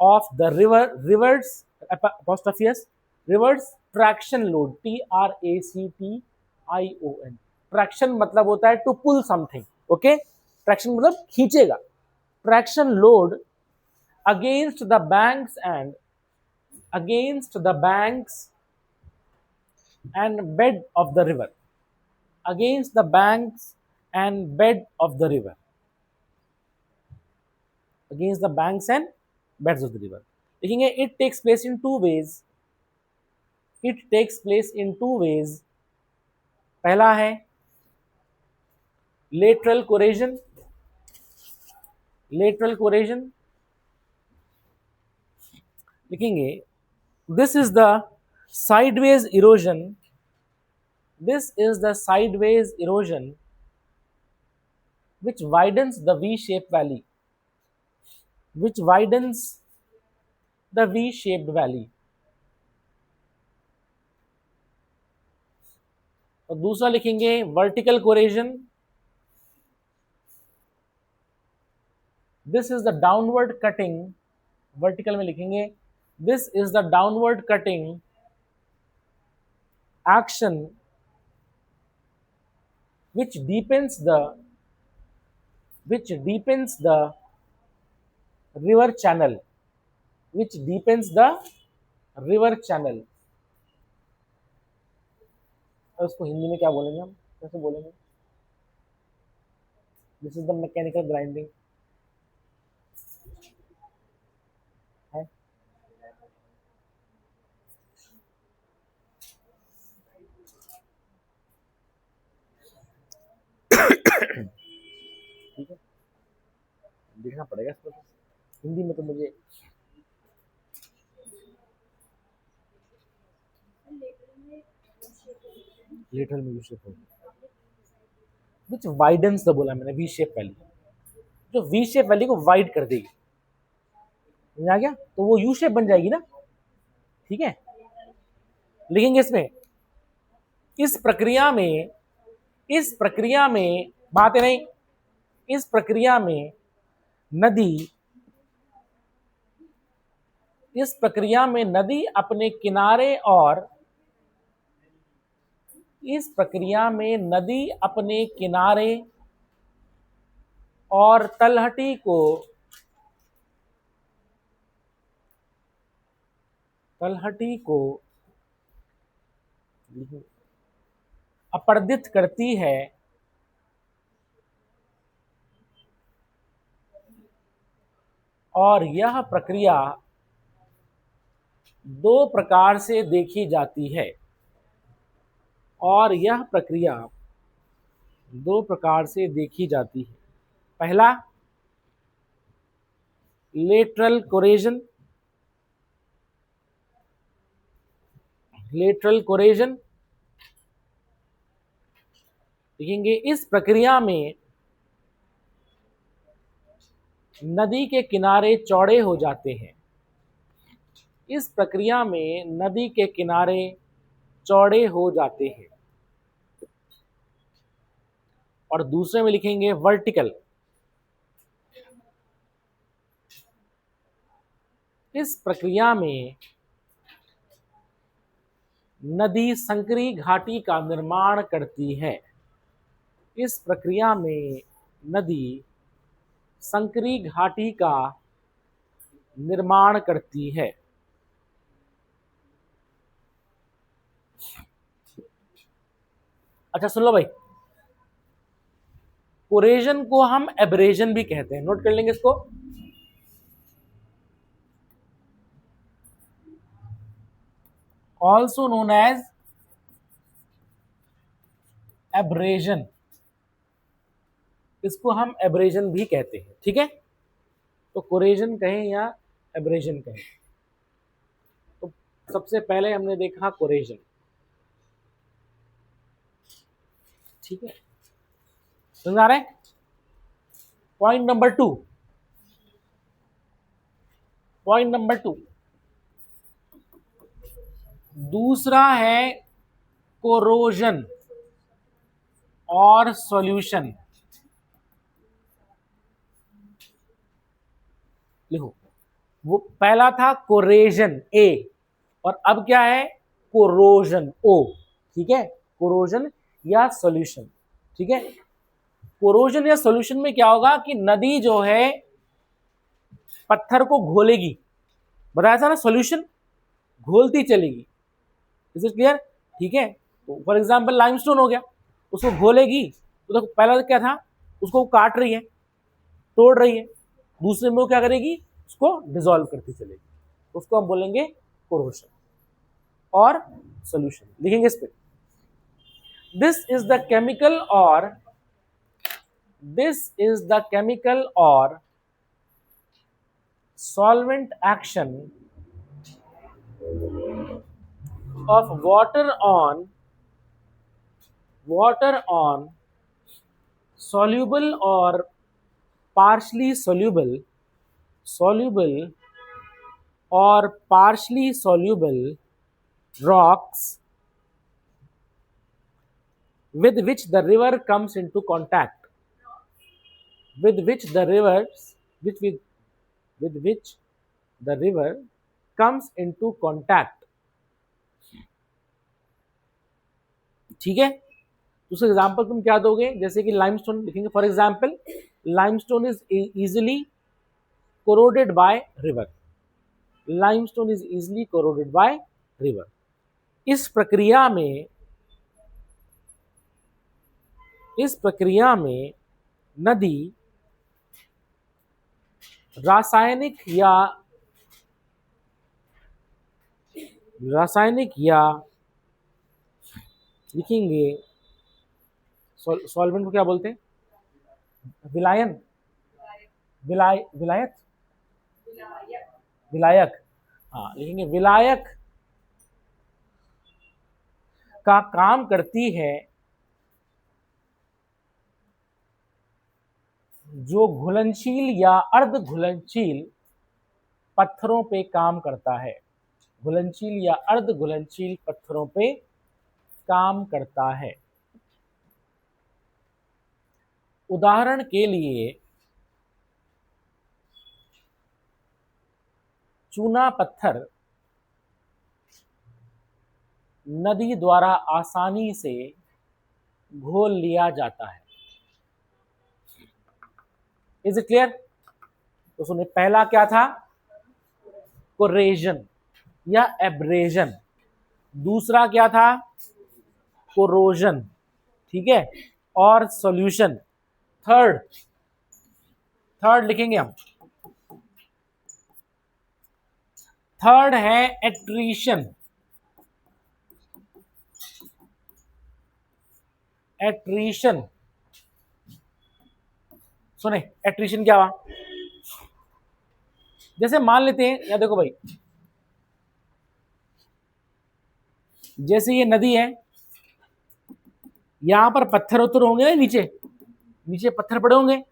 of the river's apostrophe s river's traction load, TRACTION। Traction मतलब होता है to pull something, okay? Traction मतलब खींचेगा। Traction load against the banks and bed of the river, against the banks and bed of the river, against the banks and beds of the river। देखेंगे it takes place in two ways, it takes place in two ways। पहला है lateral corrosion, lateral corrosion लिखेंगे this is the sideways erosion, this is the sideways erosion which widens the V-shaped valley, which widens the V-shaped valley। और दूसरा लिखेंगे vertical corrasion, this is the downward cutting, vertical में लिखेंगे this is the downward cutting action which deepens the river channel, which deepens the river channel। और उसको हिंदी में क्या बोलेंगे हम, कैसे बोलेंगे? This is the mechanical grinding है। ठीक है, देखना पड़ेगा इसको हिंदी में, तो मुझे लेटरल में यू शेप होगी, विच वाइडन्स द, बोला मैंने वी शेप वैली, जो वी शेप वैली को वाइड कर देगी, समझ आ गया? तो वो यू शेप बन जाएगी ना, ठीक है। लिखेंगे इसमें, इस प्रक्रिया में बात है नहीं, इस प्रक्रिया में नदी अपने किनारे और तलहटी को अपर्दित करती है, और यह प्रक्रिया दो प्रकार से देखी जाती है, पहला लेटरल कोरेजन, देखेंगे इस प्रक्रिया में नदी के किनारे चौड़े हो जाते हैं, और दूसरे में लिखेंगे वर्टिकल, इस प्रक्रिया में नदी संकरी घाटी का निर्माण करती है, अच्छा सुन लो भाई, कोरेजन को हम एब्रेजन भी कहते हैं, नोट कर लेंगे इसको। ऑल्सो नोन एज एब्रेजन, इसको हम एब्रेजन भी कहते हैं, ठीक है। तो कोरेजन कहें या एब्रेजन कहें, तो सबसे पहले हमने देखा कोरेजन, ठीक है, समझ आ रहा है? पॉइंट नंबर टू, दूसरा है कोरोजन और सॉल्यूशन। लिखो, वो पहला था कोरेजन ए, और अब क्या है कोरोजन ओ, ठीक है, कोरोजन या सॉल्यूशन, ठीक है। कोरोजन या सॉल्यूशन में क्या होगा कि नदी जो है पत्थर को घोलेगी, बताया था ना, सॉल्यूशन घोलती चलेगी, इज इट क्लियर? ठीक है, तो फॉर एग्जांपल लाइमस्टोन हो गया, उसको घोलेगी, तो देखो पहला क्या था, उसको काट रही है, तोड़ रही है, दूसरे में वो क्या करेगी, उसको डिसॉल्व करती चलेगी, उसको हम बोलेंगे कोरोजन और सॉल्यूशन। लिखेंगे इस पे, दिस इज द केमिकल और solvent action of water on soluble or partially soluble soluble or partially soluble rocks with which the river comes into contact, with which the rivers with which the river comes into contact. ठीक है, दूसरा example तुम क्या दोगे, जैसे कि limestone लिखेंगे, for example limestone is easily corroded by river, limestone is easily corroded by river. इस प्रक्रिया में नदी रासायनिक या लिखेंगे सॉल्वेंट को क्या बोलते हैं, विलायन, विलायक, हाँ लिखेंगे विलायक का काम करती है, जो घुलनशील या अर्ध घुलनशील पत्थरों पे काम करता है, घुलनशील या अर्ध घुलनशील पत्थरों पे काम करता है। उदाहरण के लिए चूना पत्थर नदी द्वारा आसानी से घोल लिया जाता है। Is it clear? तो सुनिए, पहला क्या था, कोरेजन या एब्रेजन, दूसरा क्या था, कोरोजन, ठीक है, और सॉल्यूशन, थर्ड लिखेंगे हम, थर्ड है एक्ट्रीशन। एक्ट्रीशन सुने, एक्ट्रीशन क्या हुआ, जैसे मान लेते हैं, या देखो भाई, जैसे ये नदी है, यहां पर पत्थर उत्तर होंगे ना, नीचे पत्थर पड़े होंगे।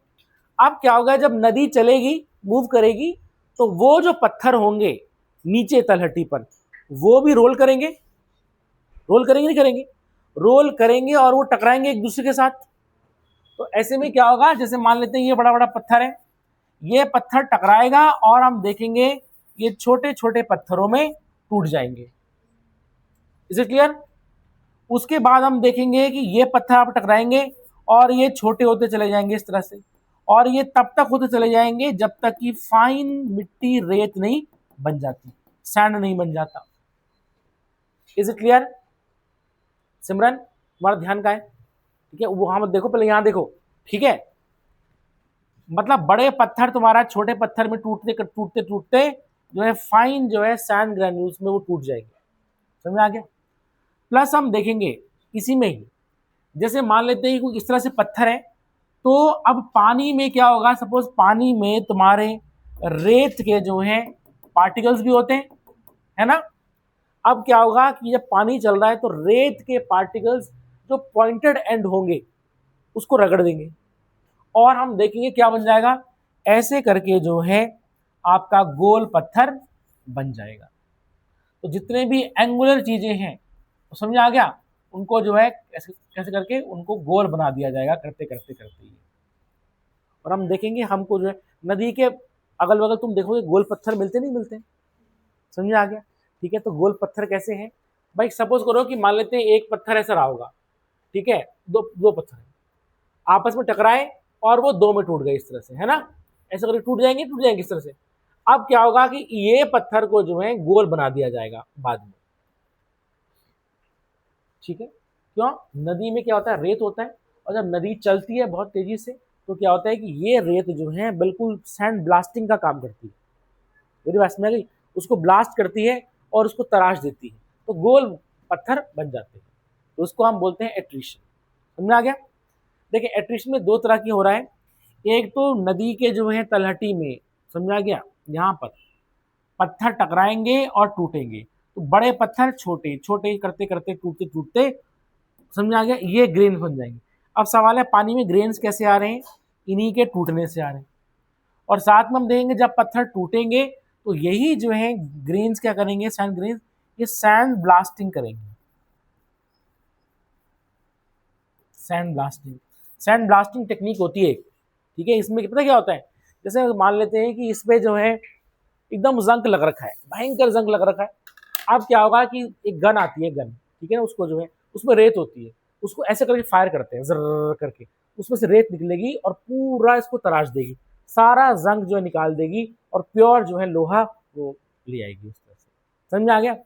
अब क्या होगा, जब नदी चलेगी, मूव करेगी, तो वो जो पत्थर होंगे नीचे तलहटी पर, वो भी रोल करेंगे नहीं करेंगे, रोल करेंगे और वो टकराएंगे एक दूसरे के साथ। तो ऐसे में क्या होगा, जैसे मान लेते हैं ये बड़ा बड़ा पत्थर है, ये पत्थर टकराएगा और हम देखेंगे ये छोटे छोटे पत्थरों में टूट जाएंगे। Is it clear? उसके बाद हम देखेंगे कि ये पत्थर आप टकराएंगे और ये छोटे होते चले जाएंगे इस तरह से, और ये तब तक होते चले जाएंगे जब तक कि फाइन मिट्टी, रेत नहीं बन जाती, सैंड नहीं बन जाता। Is it clear? सिमरन तुम्हारा ध्यान का है, ठीक है, वो हम देखो, पहले यहां देखो, ठीक है, मतलब बड़े पत्थर तुम्हारा छोटे पत्थर में टूटते टूटते जो है फाइन जो है सैंड ग्रैन्यूल्स में वो टूट जाएंगे। समझ में आ गया? प्लस हम देखेंगे इसी में ही, जैसे मान लेते हैं कोई इस तरह से पत्थर है, तो अब पानी में क्या होगा, सपोज पानी में तुम्हारे रेत के जो है पार्टिकल्स भी होते हैं, है ना। अब क्या होगा कि जब पानी चल रहा है तो रेत के पार्टिकल्स जो पॉइंटेड एंड होंगे उसको रगड़ देंगे, और हम देखेंगे क्या बन जाएगा, ऐसे करके जो है आपका गोल पत्थर बन जाएगा। तो जितने भी एंगुलर चीजें हैं, तो समझ आ गया, उनको जो है कैसे करके उनको गोल बना दिया जाएगा, करते करते करते। और हम देखेंगे हमको जो है नदी के अगल बगल तुम देखोगे गोल पत्थर मिलते नहीं मिलते, समझ आ गया, ठीक है। तो गोल पत्थर कैसे हैं भाई, सपोज करो कि मान लेते हैं एक पत्थर ऐसा रहा होगा, ठीक है, दो पत्थर आपस में टकराए और वो दो में टूट गए इस तरह से, है ना, ऐसे करके टूट जाएंगे इस तरह से। अब क्या होगा कि ये पत्थर को जो है गोल बना दिया जाएगा बाद में, ठीक है। क्यों? नदी में क्या होता है, रेत होता है, और जब नदी चलती है बहुत तेजी से, तो क्या होता है कि ये रेत जो है बिल्कुल सैंड ब्लास्टिंग का काम करती है, मेरी बात समझ गई, उसको ब्लास्ट करती है और उसको तराश देती है, तो गोल पत्थर बन जाते हैं, तो उसको हम बोलते हैं एट्रीशन। समझ आ गया? देखिए, एट्रीशन में दो तरह की हो रहा है, एक तो नदी के जो है तलहटी में, समझा गया, यहाँ पर पत्थर टकराएंगे और टूटेंगे, तो बड़े पत्थर छोटे छोटे करते करते टूटते टूटते, समझ आ गया, ये ग्रेन बन जाएंगे। अब सवाल है पानी में ग्रेन्स कैसे आ रहे हैं, इन्हीं के टूटने से आ रहे हैं। और साथ में हम देखेंगे जब पत्थर टूटेंगे तो यही जो है ग्रेन्स क्या करेंगे, सैंड ग्रेन्स, ये सैंड ब्लास्टिंग करेंगे। सैंड ब्लास्टिंग टेक्निक होती है, ठीक है। इसमें पता क्या होता है, जैसे मान लेते हैं कि इस पे जो है एकदम जंग लग रखा है, भयंकर जंग लग रखा है। अब क्या होगा कि एक गन आती है, गन, ठीक है ना, उसको जो है उसमें रेत होती है, उसको ऐसे करके फायर करते हैं जर्र करके, उसमें से रेत निकलेगी और पूरा इसको तराश देगी, सारा जंग जो है निकाल देगी और प्योर जो है लोहा वो ले आएगी। उस तरह से समझ में आ गया।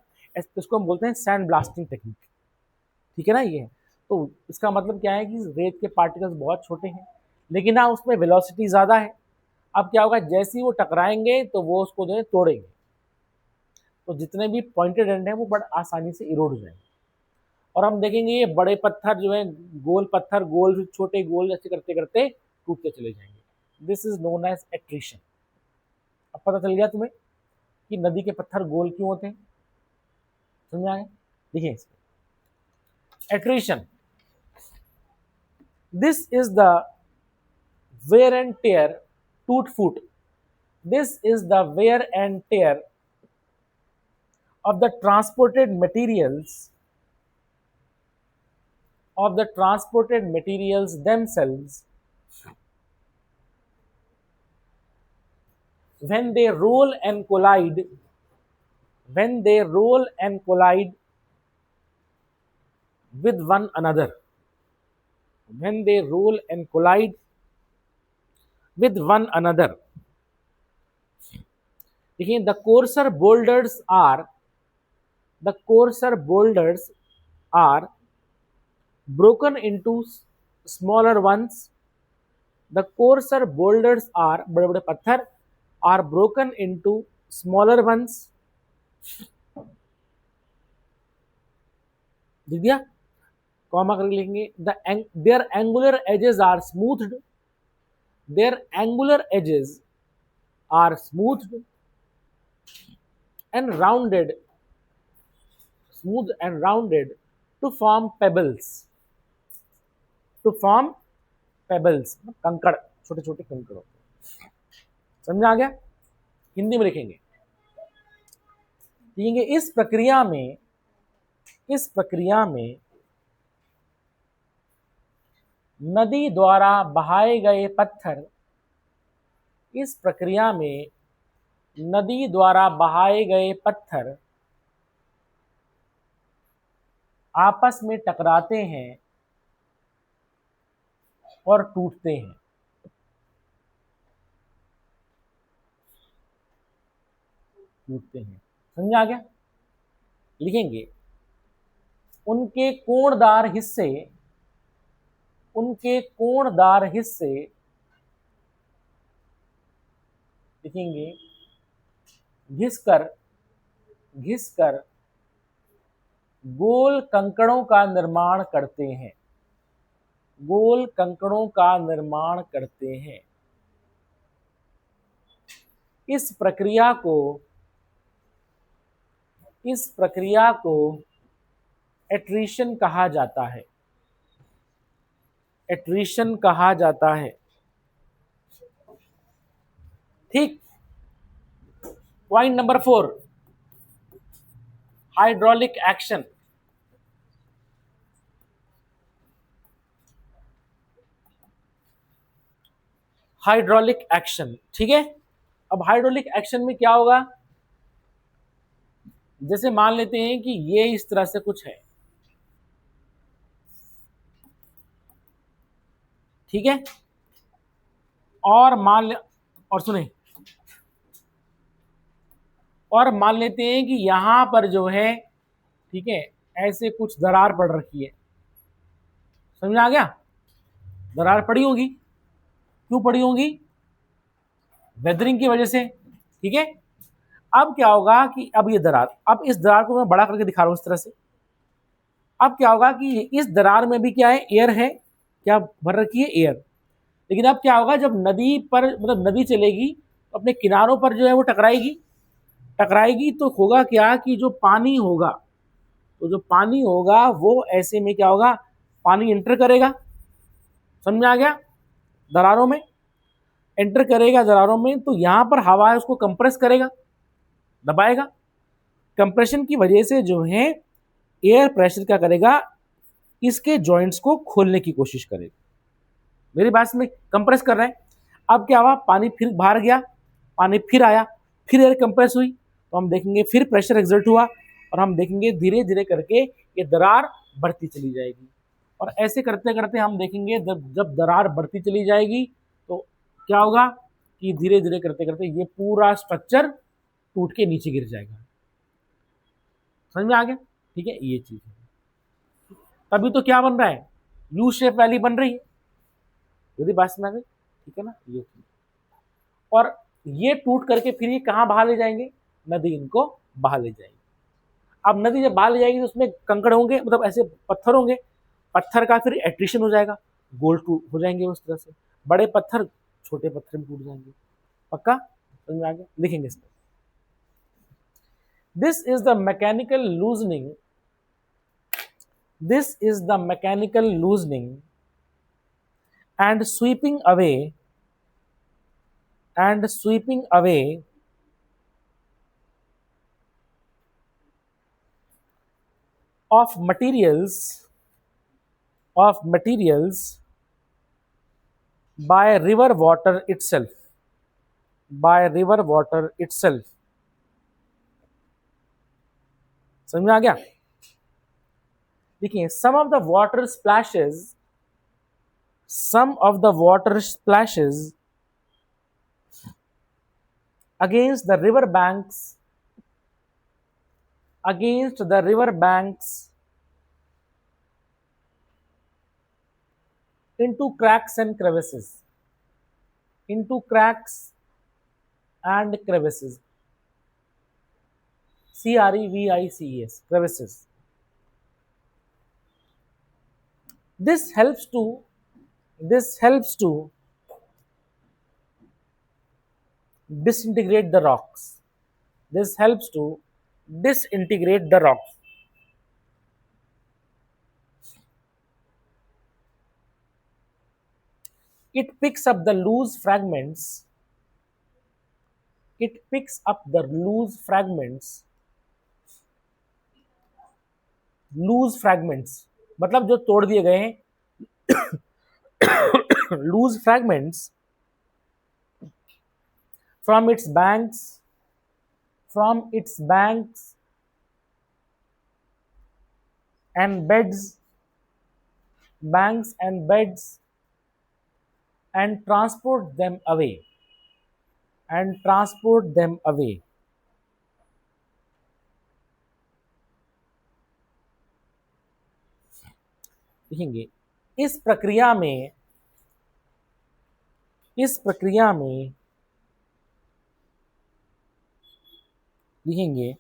इसको हम बोलते हैं सैंड ब्लास्टिंग टेक्निक, ठीक है ना। ये तो इसका मतलब क्या है कि रेत के पार्टिकल्स बहुत छोटे हैं, लेकिन हाँ उसमें वेलोसिटी ज़्यादा है। अब क्या होगा, जैसे ही वो टकराएंगे तो वो उसको जो है तोड़ेंगे, तो जितने भी पॉइंटेड एंड है वो बड़ा आसानी से इरोड हो जाएंगे। और हम देखेंगे ये बड़े पत्थर जो है, गोल पत्थर, गोल छोटे गोल ऐसे करते करते टूटते चले जाएंगे। This is known as attrition. अब पता चल गया तुम्हें कि नदी के पत्थर गोल क्यों होते हैं, समझ में आया। देखिए attrition, this is the wear and tear, toot foot, this is the wear and tear of the transported materials themselves when they roll and collide with one another, when they roll and collide with one another। देखिए the coarser boulders are broken into smaller ones। the coarser boulders are, बड़े बड़े पत्थर, are broken into smaller ones। देख दिया, comma करके लिखेंगे their angular edges are smoothed, their angular edges are smoothed and rounded to form pebbles, कंकड़, छोटे छोटे कंकड़ होते हैं। समझ आ गया। हिंदी में लिखेंगे, इस प्रक्रिया में नदी द्वारा बहाए गए पत्थर, इस प्रक्रिया में नदी द्वारा बहाए गए पत्थर आपस में टकराते हैं और टूटते हैं। समझ आ गया। लिखेंगे उनके कोणदार हिस्से लिखेंगे घिसकर गोल कंकड़ों का निर्माण करते हैं, इस प्रक्रिया को एट्रीशन कहा जाता है। ठीक। Point number 4, hydraulic action. ठीक है। अब हाइड्रोलिक एक्शन में क्या होगा, जैसे मान लेते हैं कि ये इस तरह से कुछ है, ठीक है, और मान लेते हैं कि यहां पर जो है, ठीक है, ऐसे कुछ दरार पड़ रखी है। समझ में आ गया। दरार पड़ी होगी, क्यों पड़ी होगी, वेदरिंग की वजह से, ठीक है। अब क्या होगा कि अब ये दरार, अब इस दरार को मैं बड़ा करके दिखा रहा हूं इस तरह से। अब क्या होगा कि इस दरार में भी क्या है, एयर है, क्या भर रखी है, एयर। लेकिन अब क्या होगा, जब नदी पर मतलब नदी चलेगी तो अपने किनारों पर जो है वो टकराएगी तो होगा क्या कि जो पानी होगा वो ऐसे में क्या होगा, पानी एंटर करेगा। समझ में आ गया, दरारों में। एंटर करेगा दरारों में, तो यहां पर हवा है उसको कंप्रेस करेगा, दबाएगा। कंप्रेशन की वजह से जो है एयर प्रेशर क्या करेगा, इसके जॉइंट्स को खोलने की कोशिश करेगा। मेरी बात में कंप्रेस कर रहे हैं। अब क्या हुआ, पानी फिर बाहर गया, पानी फिर आया, फिर एयर कंप्रेस हुई, तो हम देखेंगे फिर प्रेशर एक्सर्ट हुआ, और हम देखेंगे धीरे धीरे करके ये दरार बढ़ती चली जाएगी। और ऐसे करते करते हम देखेंगे जब दरार बढ़ती चली जाएगी तो क्या होगा कि धीरे धीरे करते करते ये पूरा स्ट्रक्चर टूट के नीचे गिर जाएगा। समझ में आ गया? ठीक है, ये चीज है। तभी तो क्या बन रहा है, यू शेप वैली बन रही है। यदि बात में आ गई, ठीक है ना, ये चीज। और ये टूट करके फिर ये कहाँ बहा ले जाएंगे, नदी इनको बहा ले जाएगी। अब नदी जब बहा ले जाएगी तो उसमें कंकड़ होंगे, मतलब ऐसे पत्थर होंगे, पत्थर का फिर एट्रिशन हो जाएगा, गोल टूट हो जाएंगे उस तरह से, बड़े पत्थर छोटे पत्थर में टूट जाएंगे। पक्का समझ में आ गया? लिखेंगे इसमें, this is the mechanical loosening, this is the mechanical loosening and sweeping away of materials by river water itself, समझ में आ गया? देखिए, some of the water splashes against the river banks into cracks and crevices, crevices, crevices. This helps to disintegrate the rocks. It picks up the loose fragments. मतलब जो तोड़ दिए गए हैं, loose fragments from its banks and beds and transport them away. देखेंगे इस प्रक्रिया में लिखेंगे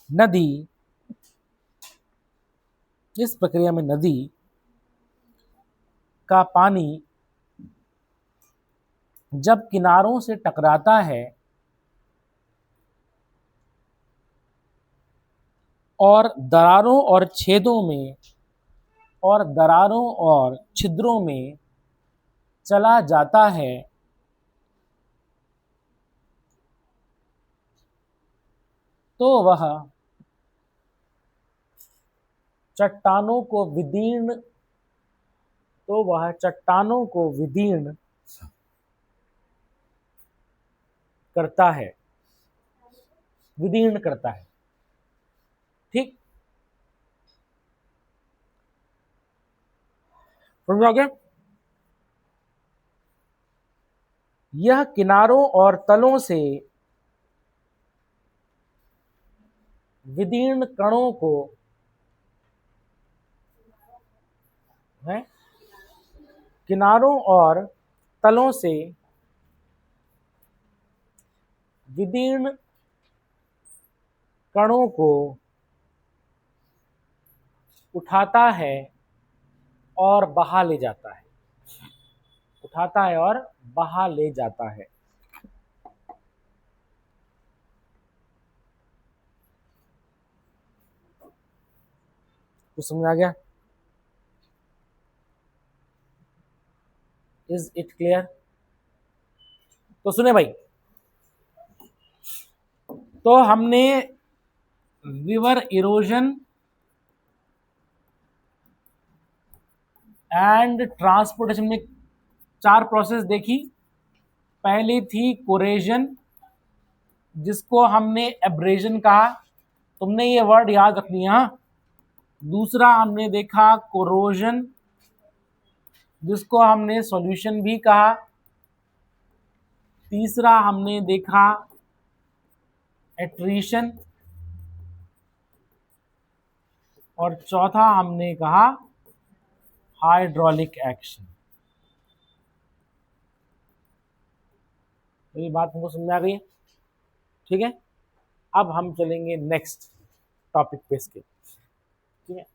नदी का पानी जब किनारों से टकराता है और दरारों और छिद्रों में चला जाता है, तो वह चट्टानों को विदीर्ण करता है, ठीक? समझ आ गया? यह किनारों और तलों से विदीर्ण कणों को उठाता है और बहा ले जाता है। तो समझ आ गया? Is it clear? तो सुने भाई, तो हमने रिवर इरोजन एंड ट्रांसपोर्टेशन में 4 प्रोसेस देखी। पहली थी कोरेजन, जिसको हमने एब्रेजन कहा, तुमने ये वर्ड याद रखनी है। दूसरा हमने देखा कोरोजन, जिसको हमने सॉल्यूशन भी कहा। तीसरा हमने देखा एट्रीशन, और चौथा हमने कहा हाइड्रोलिक एक्शन। मेरी बात तुमको समझ आ गई है? ठीक है, अब हम चलेंगे नेक्स्ट टॉपिक पे इसके। ठीक है,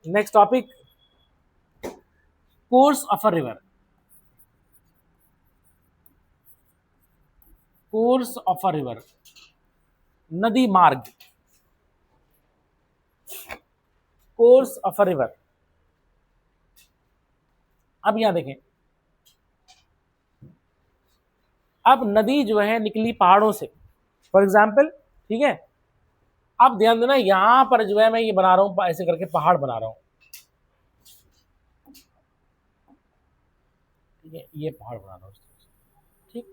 next topic, course of a river. Course of a river, नदी मार्ग। Course of a river. अब यहां देखें, अब नदी जो है निकली पहाड़ों से, फॉर एग्जाम्पल, ठीक है। अब ध्यान देना, यहां पर जो है मैं ये बना रहा हूं, ऐसे करके पहाड़ बना रहा हूं, ठीक है, ये पहाड़ बना रहा हूं, ठीक।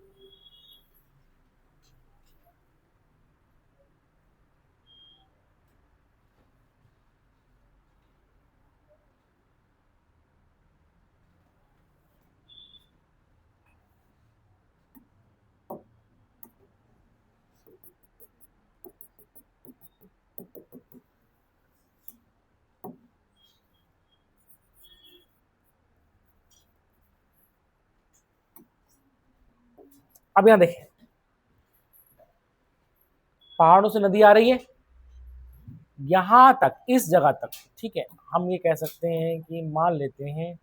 अब यहां देखें, पहाड़ों से नदी आ रही है यहां तक, इस जगह तक, ठीक है। हम ये कह सकते हैं कि मान लेते हैं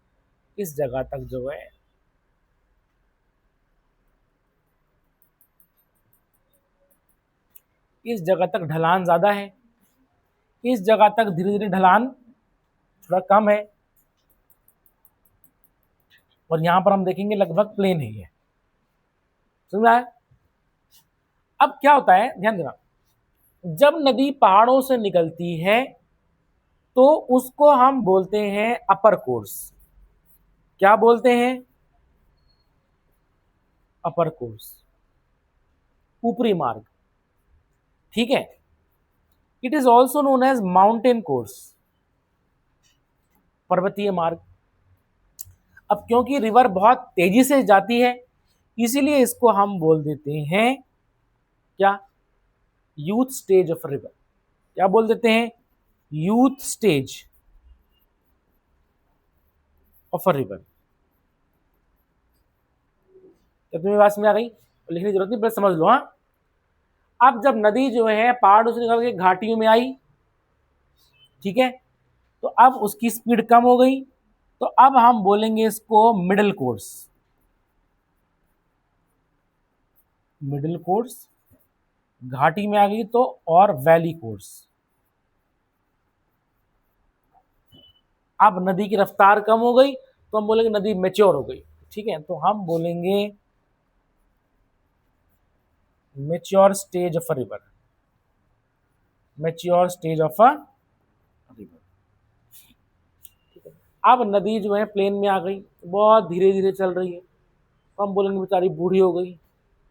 इस जगह तक जो है इस जगह तक ढलान ज्यादा है, इस जगह तक धीरे धीरे ढलान थोड़ा कम है, और यहां पर हम देखेंगे लगभग प्लेन है ये। समझ में आया? अब क्या होता है, ध्यान देना, जब नदी पहाड़ों से निकलती है तो उसको हम बोलते हैं अपर कोर्स। क्या बोलते हैं? अपर कोर्स, ऊपरी मार्ग, ठीक है। It is also known as mountain course, पर्वतीय मार्ग। अब क्योंकि रिवर बहुत तेजी से जाती है, इसीलिए इसको हम बोल देते हैं क्या? Youth stage of river. क्या बोल देते हैं? Youth stage of a river. क्या तुम्हें बात समझ आ गई? लिखने की जरूरत नहीं, बस समझ लो। हाँ, अब जब नदी जो है पहाड़ों से निकल के घाटियों में आई, ठीक है, तो अब उसकी स्पीड कम हो गई, तो अब हम बोलेंगे इसको मिडिल कोर्स। मिडिल कोर्स, घाटी में आ गई तो और वैली कोर्स। अब नदी की रफ्तार कम हो गई तो हम बोलेंगे नदी मैच्योर हो गई, ठीक है, तो हम बोलेंगे mature stage of a river. Mature stage of a river, ठीक है। अब नदी जो है प्लेन में आ गई, बहुत धीरे धीरे चल रही है, तो हम बोलेंगे बेचारी बूढ़ी हो गई,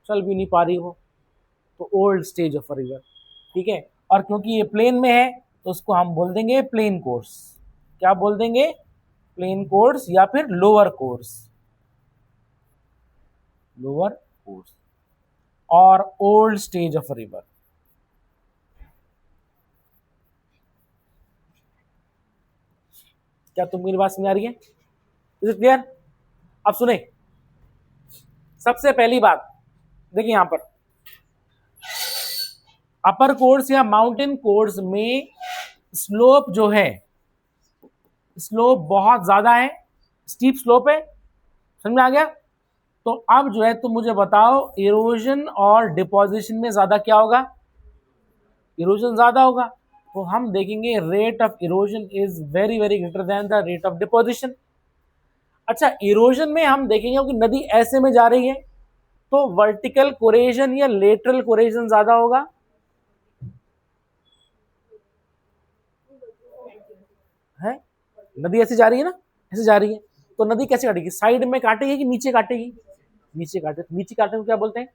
चल भी नहीं पा रही हो, तो old stage of a river, ठीक है। और क्योंकि ये प्लेन में है तो उसको हम बोल देंगे प्लेन कोर्स। क्या बोल देंगे? प्लेन कोर्स या फिर लोअर कोर्स। लोअर कोर्स और old stage of a river. क्या तुम मेरी बात समझ आ रही है? Is it clear? अब सुने, सबसे पहली बात देखिए, यहां पर अपर कोर्स या माउंटेन कोर्स में स्लोप जो है, स्लोप बहुत ज्यादा है, स्टीप स्लोप है। समझ में आ गया? तो अब जो है तुम मुझे बताओ, इरोजन और डिपोजिशन में ज्यादा क्या होगा? इरोजन ज्यादा होगा, तो हम देखेंगे rate of erosion is very very greater than the rate of deposition. अच्छा, इरोजन में हम देखेंगे कि नदी ऐसे में जा रही है तो वर्टिकल कोरेजन या लेटरल कोरेजन ज्यादा होगा? है, नदी ऐसे जा रही है ना, ऐसे जा रही है, तो नदी कैसे काटेगी? साइड में काटेगी कि नीचे काटेगी? नीचे काटे, नीचे काटने को क्या बोलते हैं?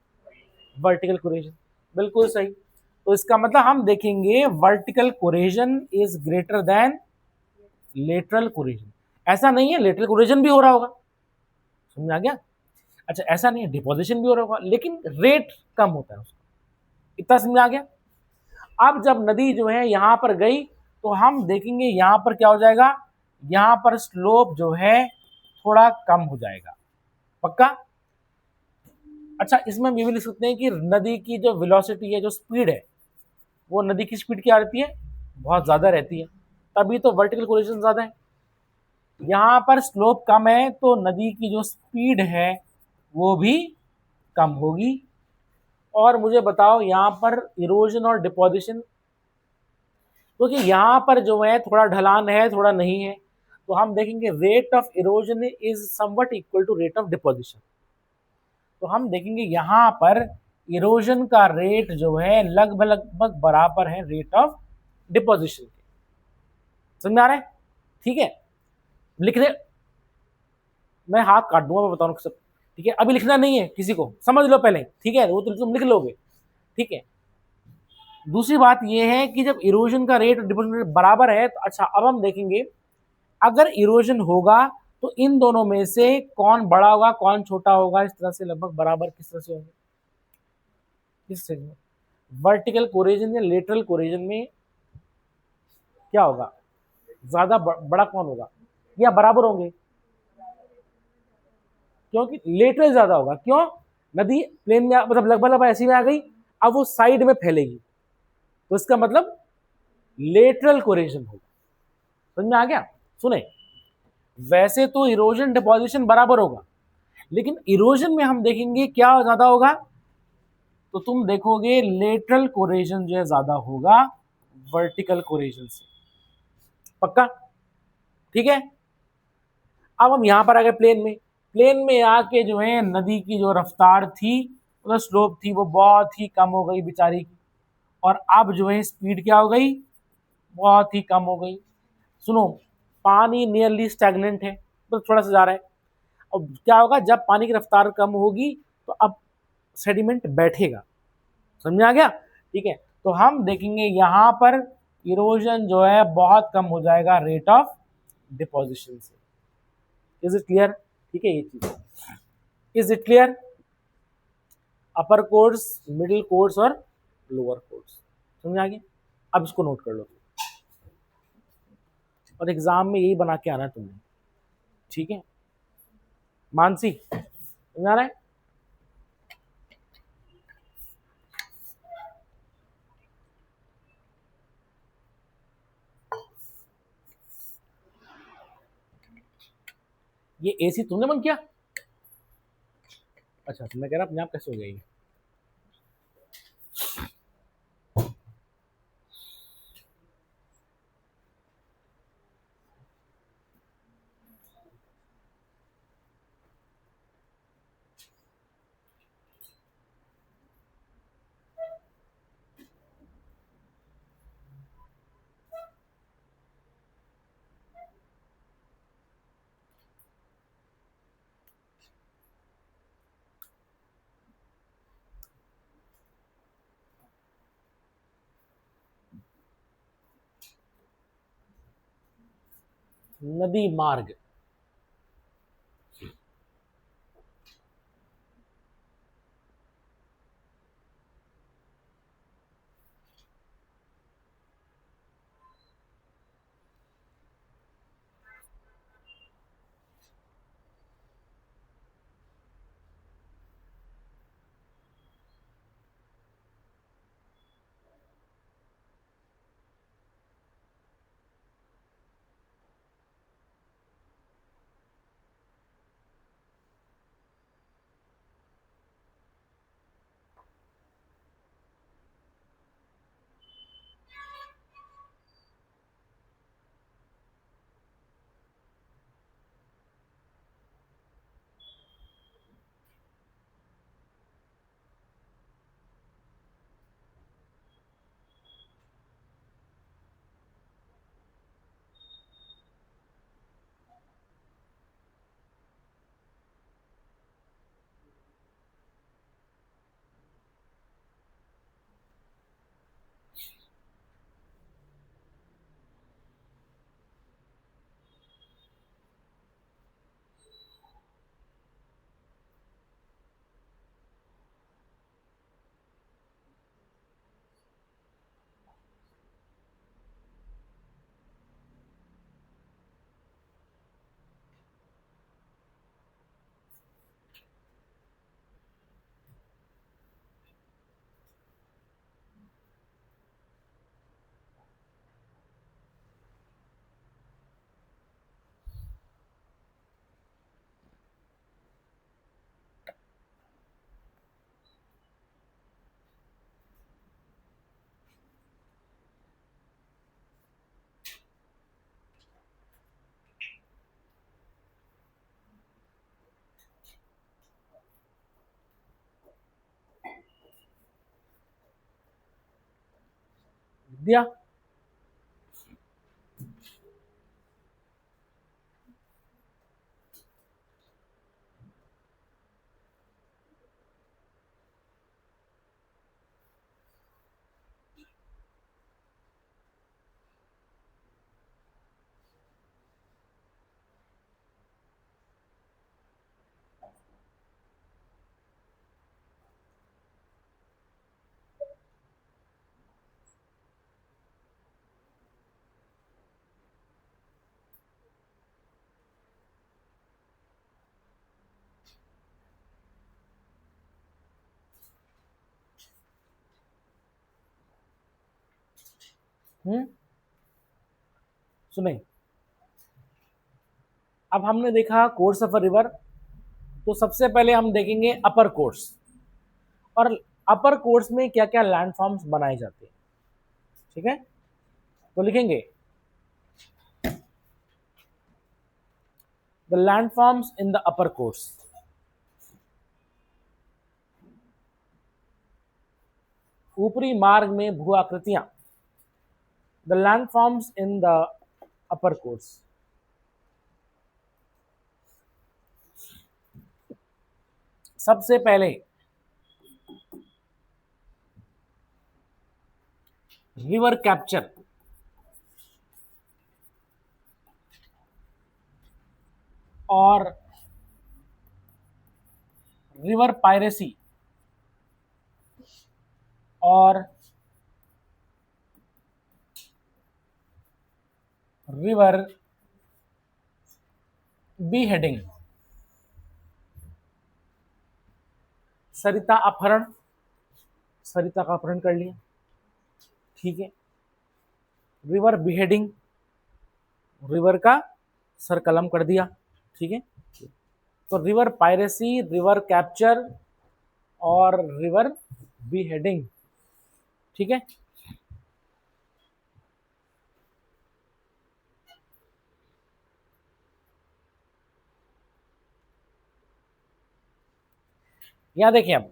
Vertical corrasion. बिल्कुल सही। तो इसका मतलब हम देखेंगे vertical corrasion is greater than lateral corrasion. ऐसा नहीं है लेटरल कोरेजन भी हो रहा होगा, समझ आ गया? अच्छा, ऐसा नहीं है डिपोजिशन भी हो रहा होगा, लेकिन रेट कम होता है उसका। इतना समझ आ गया? अब जब नदी जो है यहां पर गई तो हम देखेंगे यहां पर क्या हो जाएगा, यहां पर स्लोप जो है थोड़ा कम हो जाएगा। पक्का? अच्छा, इसमें हम ये भी लिख सकते हैं कि नदी की जो वेलोसिटी है, जो स्पीड है, वो नदी की स्पीड क्या रहती है? बहुत ज्यादा रहती है, तभी तो वर्टिकल कोलिजन ज्यादा है। यहां पर स्लोप कम है तो नदी की जो स्पीड है वो भी कम होगी। और मुझे बताओ यहां पर इरोजन और डिपोजिशन, क्योंकि यहां पर जो है थोड़ा ढलान है थोड़ा नहीं है, तो हम देखेंगे rate of erosion is somewhat equal to rate of deposition. तो हम देखेंगे यहां पर इरोजन का रेट जो है लगभग लगभग बराबर है रेट ऑफ डिपोजिशन के। समझ में आ रहा है? ठीक है, लिखने मैं हाथ काट दूंगा, मैं बताऊँ सब। ठीक है, अभी लिखना नहीं है किसी को, समझ लो पहले, ठीक है, वो तो तुम लिख लोगे। ठीक है, दूसरी बात यह है कि जब इरोजन का रेट और डिपोजिशन रेट बराबर है तो अच्छा, अब हम देखेंगे अगर इरोजन होगा तो इन दोनों में से कौन बड़ा होगा कौन छोटा होगा, इस तरह से लगभग बराबर किस तरह से होंगे? किस तरह में? वर्टिकल कोरेजन या लेटरल कोरेजन में क्या होगा, ज्यादा बड़ा कौन होगा, या बराबर होंगे? क्योंकि लेटरल ज्यादा होगा। क्यों? नदी प्लेन में मतलब लगभग ऐसी में आ गई, अब वो साइड में फैलेगी, तो इसका मतलब लेटरल कोरेजन होगा। समझ में आ गया? सुने, वैसे तो इरोजन डिपोजिशन बराबर होगा, लेकिन इरोजन में हम देखेंगे क्या ज्यादा होगा, तो तुम देखोगे लेटरल कोरेजन जो है ज्यादा होगा वर्टिकल कोरेजन से। पक्का? ठीक है, अब हम यहां पर आ गए प्लेन में। प्लेन में आके जो है नदी की जो रफ्तार थी, मतलब स्लोप थी, वो बहुत ही कम हो गई बेचारी की, और अब जो है स्पीड क्या हो गई, बहुत ही कम हो गई। सुनो, पानी नियरली स्टैग्नेंट है, तो थोड़ा सा जा रहा है। अब क्या होगा जब पानी की रफ्तार कम होगी तो अब सेडिमेंट बैठेगा। समझ में आ गया? ठीक है, तो हम देखेंगे यहां पर इरोजन जो है बहुत कम हो जाएगा रेट ऑफ डिपोजिशन से। Is it clear? ठीक है, ये चीज is it clear? Upper course, middle course और लोअर कोर्स समझ आ गया? अब इसको नोट कर लो, और एग्जाम में यही बना के आना तुम्हें। ठीक है मानसी, समझ आ रहा है? ये एसी तुमने बंद किया? अच्छा, तो मैं कह रहा अपने आप कैसे हो गई? नदी मार्ग, दिया। सुने, अब हमने देखा कोर्स ऑफ अ रिवर, तो सबसे पहले हम देखेंगे अपर कोर्स, और अपर कोर्स में क्या क्या लैंडफॉर्म्स बनाए जाते हैं। ठीक है, तो लिखेंगे the landforms in the upper course. ऊपरी मार्ग में भू आकृतियां, the landforms in the upper course. सबसे पहले रिवर कैप्चर और रिवर पायरेसी और रिवर बी हेडिंग। सरिता अपहरण, सरिता का अपहरण कर लिया। ठीक है, रिवर बिहेडिंग, रिवर का सर कलम कर दिया। ठीक है, तो रिवर पायरेसी, रिवर कैप्चर और रिवर बिहेडिंग। ठीक है, यहां देखिए अब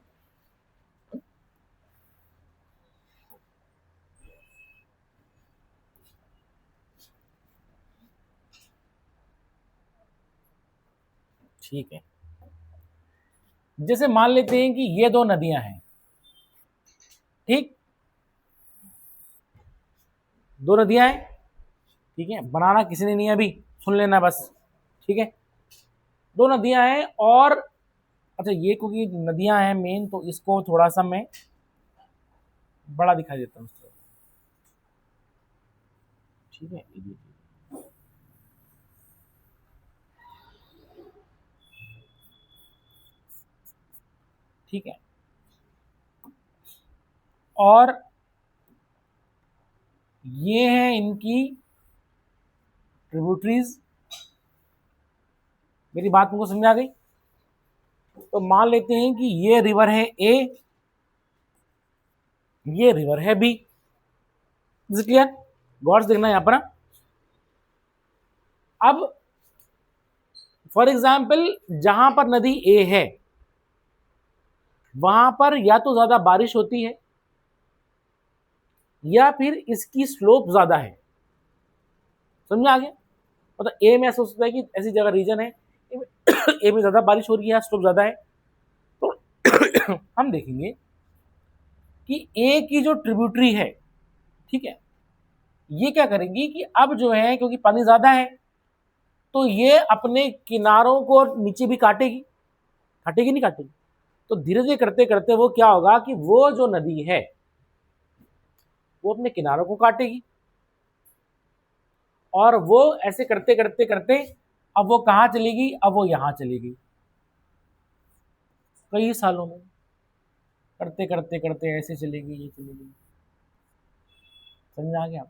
ठीक है, जैसे मान लेते हैं कि ये दो नदियां हैं। ठीक, दो नदियां हैं। ठीक है, बनाना किसी ने नहीं अभी, सुन लेना बस। ठीक है, दो नदियां हैं और अच्छा, ये क्योंकि नदियां हैं मेन, तो इसको थोड़ा सा मैं बड़ा दिखाई देता हूँ। ठीक है, ठीक है, और ये है इनकी ट्रिब्यूटरीज। मेरी बात तुमको समझ आ गई? तो मान लेते हैं कि ये रिवर है ए, ये रिवर है बी। क्लियर? गौर से देखना यहां पर। अब फॉर एग्जाम्पल जहां पर नदी ए है वहां पर या तो ज्यादा बारिश होती है या फिर इसकी स्लोप ज्यादा है। समझ आ गया? मतलब ए में ऐसा सोचता है कि ऐसी जगह रीजन है ए में ज्यादा बारिश हो रही है, स्लोप ज्यादा है, तो हम देखेंगे कि ए की जो ट्रिब्यूटरी है, ठीक है, ये क्या करेंगी कि अब जो है क्योंकि पानी ज्यादा है तो ये अपने किनारों को नीचे भी काटेगी। काटेगी नहीं काटेगी? तो धीरे धीरे करते करते वो क्या होगा कि वो जो नदी है वो अपने किनारों को काटेगी, और वो ऐसे करते करते करते अब वो कहां चलेगी? अब वो यहां चलेगी। कई सालों में करते करते करते ऐसे चलेगी, ये चलेगी। समझ आ गया?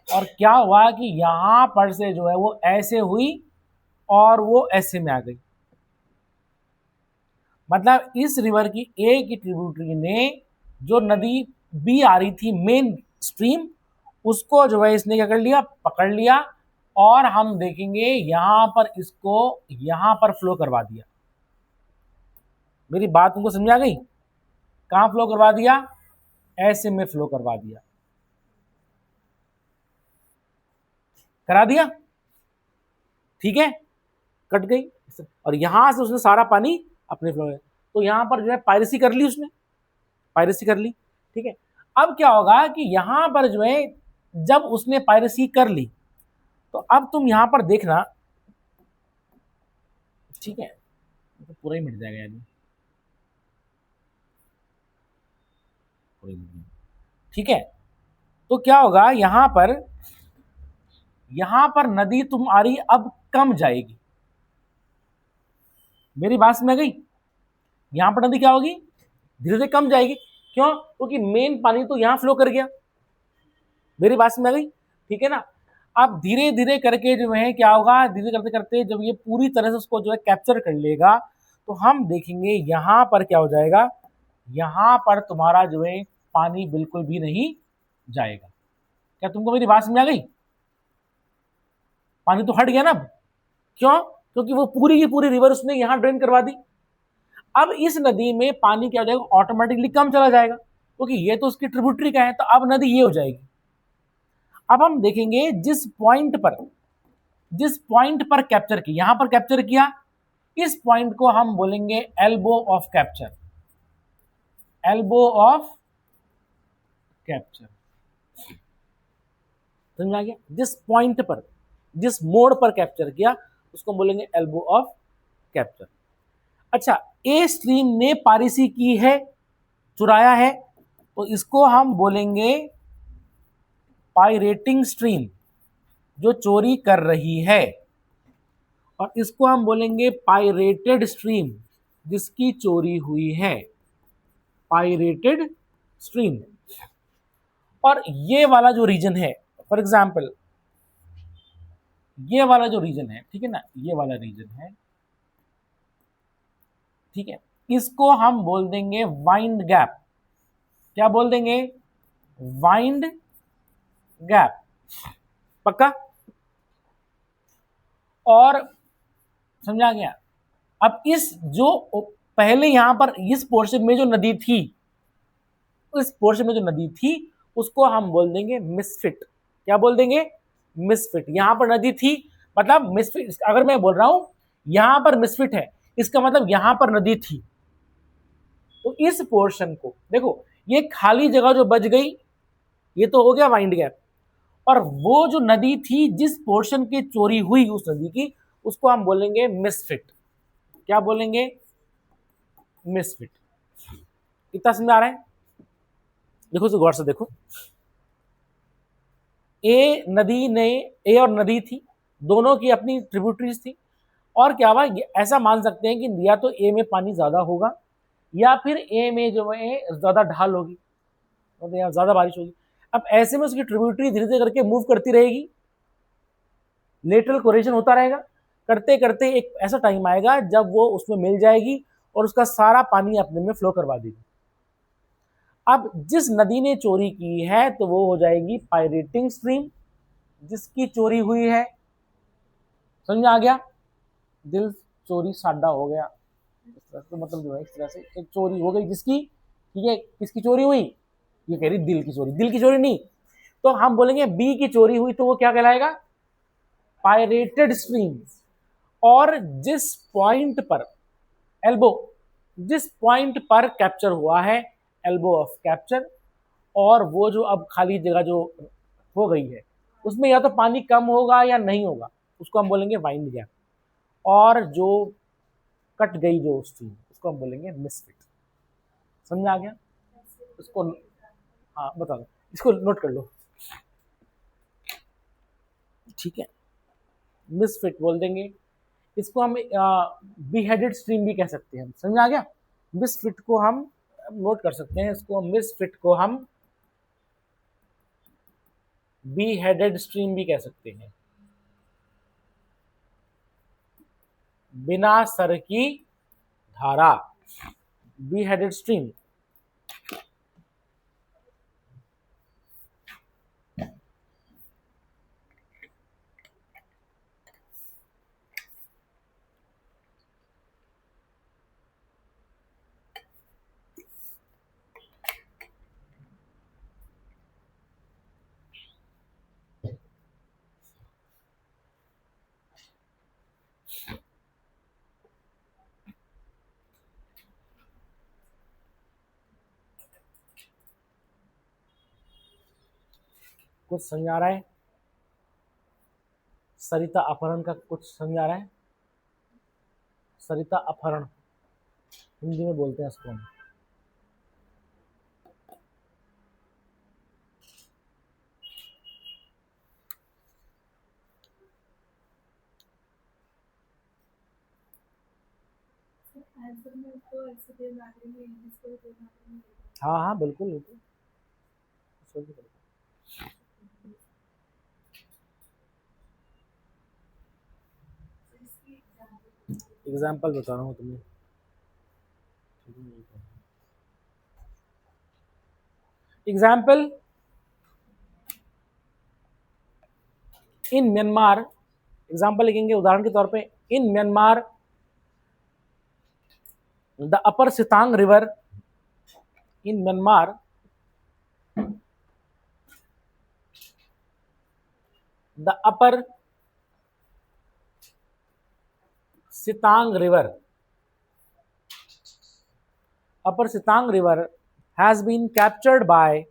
और क्या हुआ कि यहां पर से जो है वो ऐसे हुई और वो ऐसे में आ गई। मतलब इस रिवर की ए की ट्रिब्यूटरी ने जो नदी बी आ रही थी मेन स्ट्रीम, उसको जो है इसने क्या कर लिया? पकड़ लिया, और हम देखेंगे यहां पर इसको यहां पर फ्लो करवा दिया। मेरी बात तुमको समझ आ गई? कहां फ्लो करवा दिया? ऐसे में फ्लो करवा दिया। करा दिया, ठीक है, कट गई, और यहां से उसने सारा पानी अपने फ्लो में, तो यहां पर जो है पायरेसी कर ली उसने, पायरेसी कर ली, ठीक है। अब क्या होगा कि यहां पर जो है जब उसने पायरेसी कर ली, तो अब तुम यहां पर देखना, ठीक है, तो पूरा ही मिट जाएगा यानी, ठीक है। तो क्या होगा यहां पर नदी तुम्हारी अब कम जाएगी, मेरी बात में आ गई, यहां पर नदी क्या होगी, धीरे धीरे कम जाएगी, क्यों, क्योंकि मेन पानी तो यहां फ्लो कर गया, मेरी बात में आ गई, ठीक है ना। अब धीरे धीरे करके जो है क्या होगा, धीरे करते करते जब ये पूरी तरह से उसको जो है कैप्चर कर लेगा, तो हम देखेंगे यहां पर क्या हो जाएगा, यहां पर तुम्हारा जो है पानी बिल्कुल भी नहीं जाएगा। क्या तुमको मेरी बात समझ आ गई, पानी तो हट गया ना अब, क्यों, क्योंकि वो पूरी की पूरी रिवर उसने यहां ड्रेन करवा दी। अब इस नदी में पानी क्या हो जाएगा, ऑटोमेटिकली कम चला जाएगा, क्योंकि ये तो उसकी ट्रिब्यूटरी का है, तो अब नदी ये हो जाएगी। अब हम देखेंगे जिस पॉइंट पर कैप्चर किया, यहां पर कैप्चर किया, इस पॉइंट को हम बोलेंगे elbow of capture, elbow of capture, समझ आ गया, जिस पॉइंट पर, जिस मोड़ पर कैप्चर किया उसको बोलेंगे एल्बो ऑफ कैप्चर। अच्छा, ए स्ट्रीम ने पारिसी की है, चुराया है, तो इसको हम बोलेंगे पायरेटिंग स्ट्रीम, जो चोरी कर रही है, और इसको हम बोलेंगे पायरेटेड स्ट्रीम, जिसकी चोरी हुई है, पायरेटेड स्ट्रीम। और ये वाला जो रीजन है, फॉर एग्जाम्पल ये वाला जो रीजन है, ठीक है ना, ये वाला रीजन है, ठीक है, इसको हम बोल देंगे वाइंड गैप, क्या बोल देंगे, वाइंड गैप, पक्का, और समझा गया। अब इस जो पहले यहां पर इस पोर्शन में जो नदी थी, इस पोर्शन में जो नदी थी उसको हम बोल देंगे मिसफिट, क्या बोल देंगे, मिसफिट। यहां पर नदी थी, मतलब मिसफिट, अगर मैं बोल रहा हूं यहां पर मिसफिट है, इसका मतलब यहां पर नदी थी, तो इस पोर्शन को देखो, ये खाली जगह जो बच गई, ये तो हो गया वाइंड गैप, और वो जो नदी थी जिस पोर्शन की चोरी हुई उस नदी की, उसको हम बोलेंगे मिसफिट, क्या बोलेंगे, मिसफिट। कितना समझ आ रहा है, देखो इसे गौर से देखो, ए और नदी थी, दोनों की अपनी ट्रिब्यूटरीज थी, और क्या हुआ, ऐसा मान सकते हैं कि या तो ए में पानी ज्यादा होगा, या फिर ए में जो है ज्यादा ढाल होगी, तो यहाँ ज्यादा बारिश होगी। अब ऐसे में उसकी ट्रिब्यूटरी धीरे धीरे करके मूव करती रहेगी, लेटरल कोरेशन होता रहेगा, करते करते एक ऐसा टाइम आएगा जब वो उसमें मिल जाएगी और उसका सारा पानी अपने में फ्लो करवा देगी। अब जिस नदी ने चोरी की है तो वो हो जाएगी पायरेटिंग स्ट्रीम, जिसकी चोरी हुई है, समझ आ गया, दिल चोरी साडा हो गया, इस तरह से, मतलब जो है इस तरह से एक चोरी हो गई जिसकी, ठीक है, किसकी चोरी हुई, ये कह रही दिल की चोरी, दिल की चोरी नहीं, तो हम बोलेंगे बी की चोरी हुई, तो वो क्या कहलाएगा, पायरेटेड स्ट्रीम। और जिस पॉइंट पर एल्बो, जिस पॉइंट पर कैप्चर हुआ है, एल्बो ऑफ कैप्चर, और वो जो अब खाली जगह जो हो गई है उसमें या तो पानी कम होगा या नहीं होगा, उसको हम बोलेंगे वाइंड गैप, और जो कट गई जो स्ट्रीम उसको हम बोलेंगे मिसफिट। समझ आ गया, इसको, हाँ बता दो, इसको नोट कर लो, ठीक है, मिसफिट बोल देंगे, इसको हम बी हेडेड स्ट्रीम भी कह सकते हैं, समझ आ गया, मिसफिट को हम नोट कर सकते हैं, इसको मिसफिट को हम बी हेडेड स्ट्रीम भी कह सकते हैं, बिना सर की धारा, बी हेडेड स्ट्रीम। कुछ समझ आ रहा है? सरिता अपहरण का कुछ समझ आ रहा है? सरिता अपहरण हिंदी में बोलते हैं इसको हम। हाँ हाँ बिल्कुल बिल्कुल। एग्जाम्पल बता रहा हूँ तुम्हें। एग्जाम्पल इन म्यांमार, एग्जाम्पल लिखेंगे उदाहरण के तौर पे, in Myanmar the upper Sitang river, in Myanmar the upper Sitang river, upper Sitang river has been captured by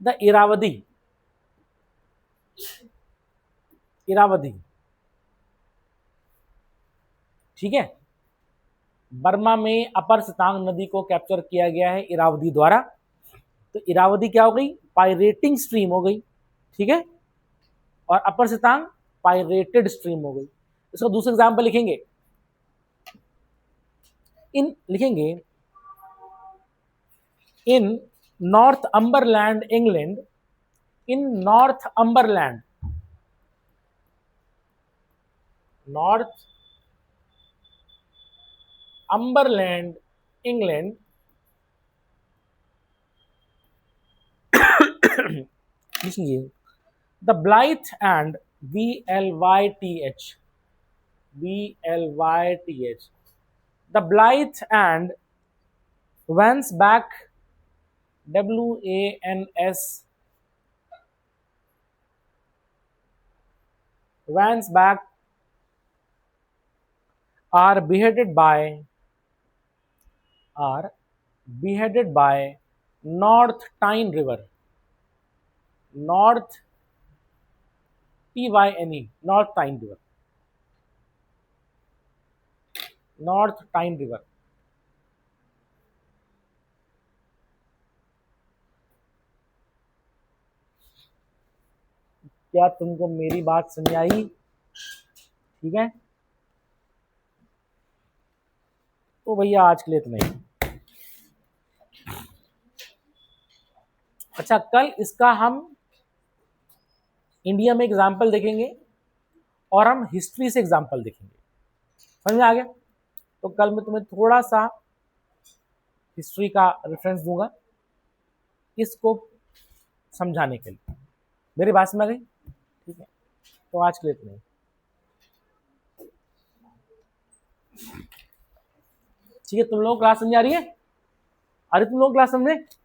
the Irrawaddy, ठीक है। बर्मा में अपर सितांग नदी को कैप्चर किया गया है इरावदी द्वारा। तो इरावदी क्या हो गई? पायरेटिंग स्ट्रीम हो गई, ठीक है, और अपर सितांग पायरेटेड स्ट्रीम हो गई। इसका दूसरा एग्जाम्पल लिखेंगे, in Northumberland England, in Northumberland England लिखिए the Blyth and BLYTH the Blyth and Wansbeck WANS Wansback are beheaded by North Tyne River, North TYNE, North Tyne River, North Tyne River। क्या तुमको मेरी बात समझ आई? ठीक है, तो भैया आज के लिए इतना ही। अच्छा, कल इसका हम इंडिया में एग्जाम्पल देखेंगे और हम हिस्ट्री से एग्जाम्पल देखेंगे। समझ में आ गया? तो कल मैं तुम्हें थोड़ा सा हिस्ट्री का रेफरेंस दूंगा इसको समझाने के लिए। मेरी बात समझ आ गई? ठीक है, तो आज के लिए इतना ही। ठीक है, तुम लोग क्लास समझ आ रही है? अरे तुम लोग क्लास समझे?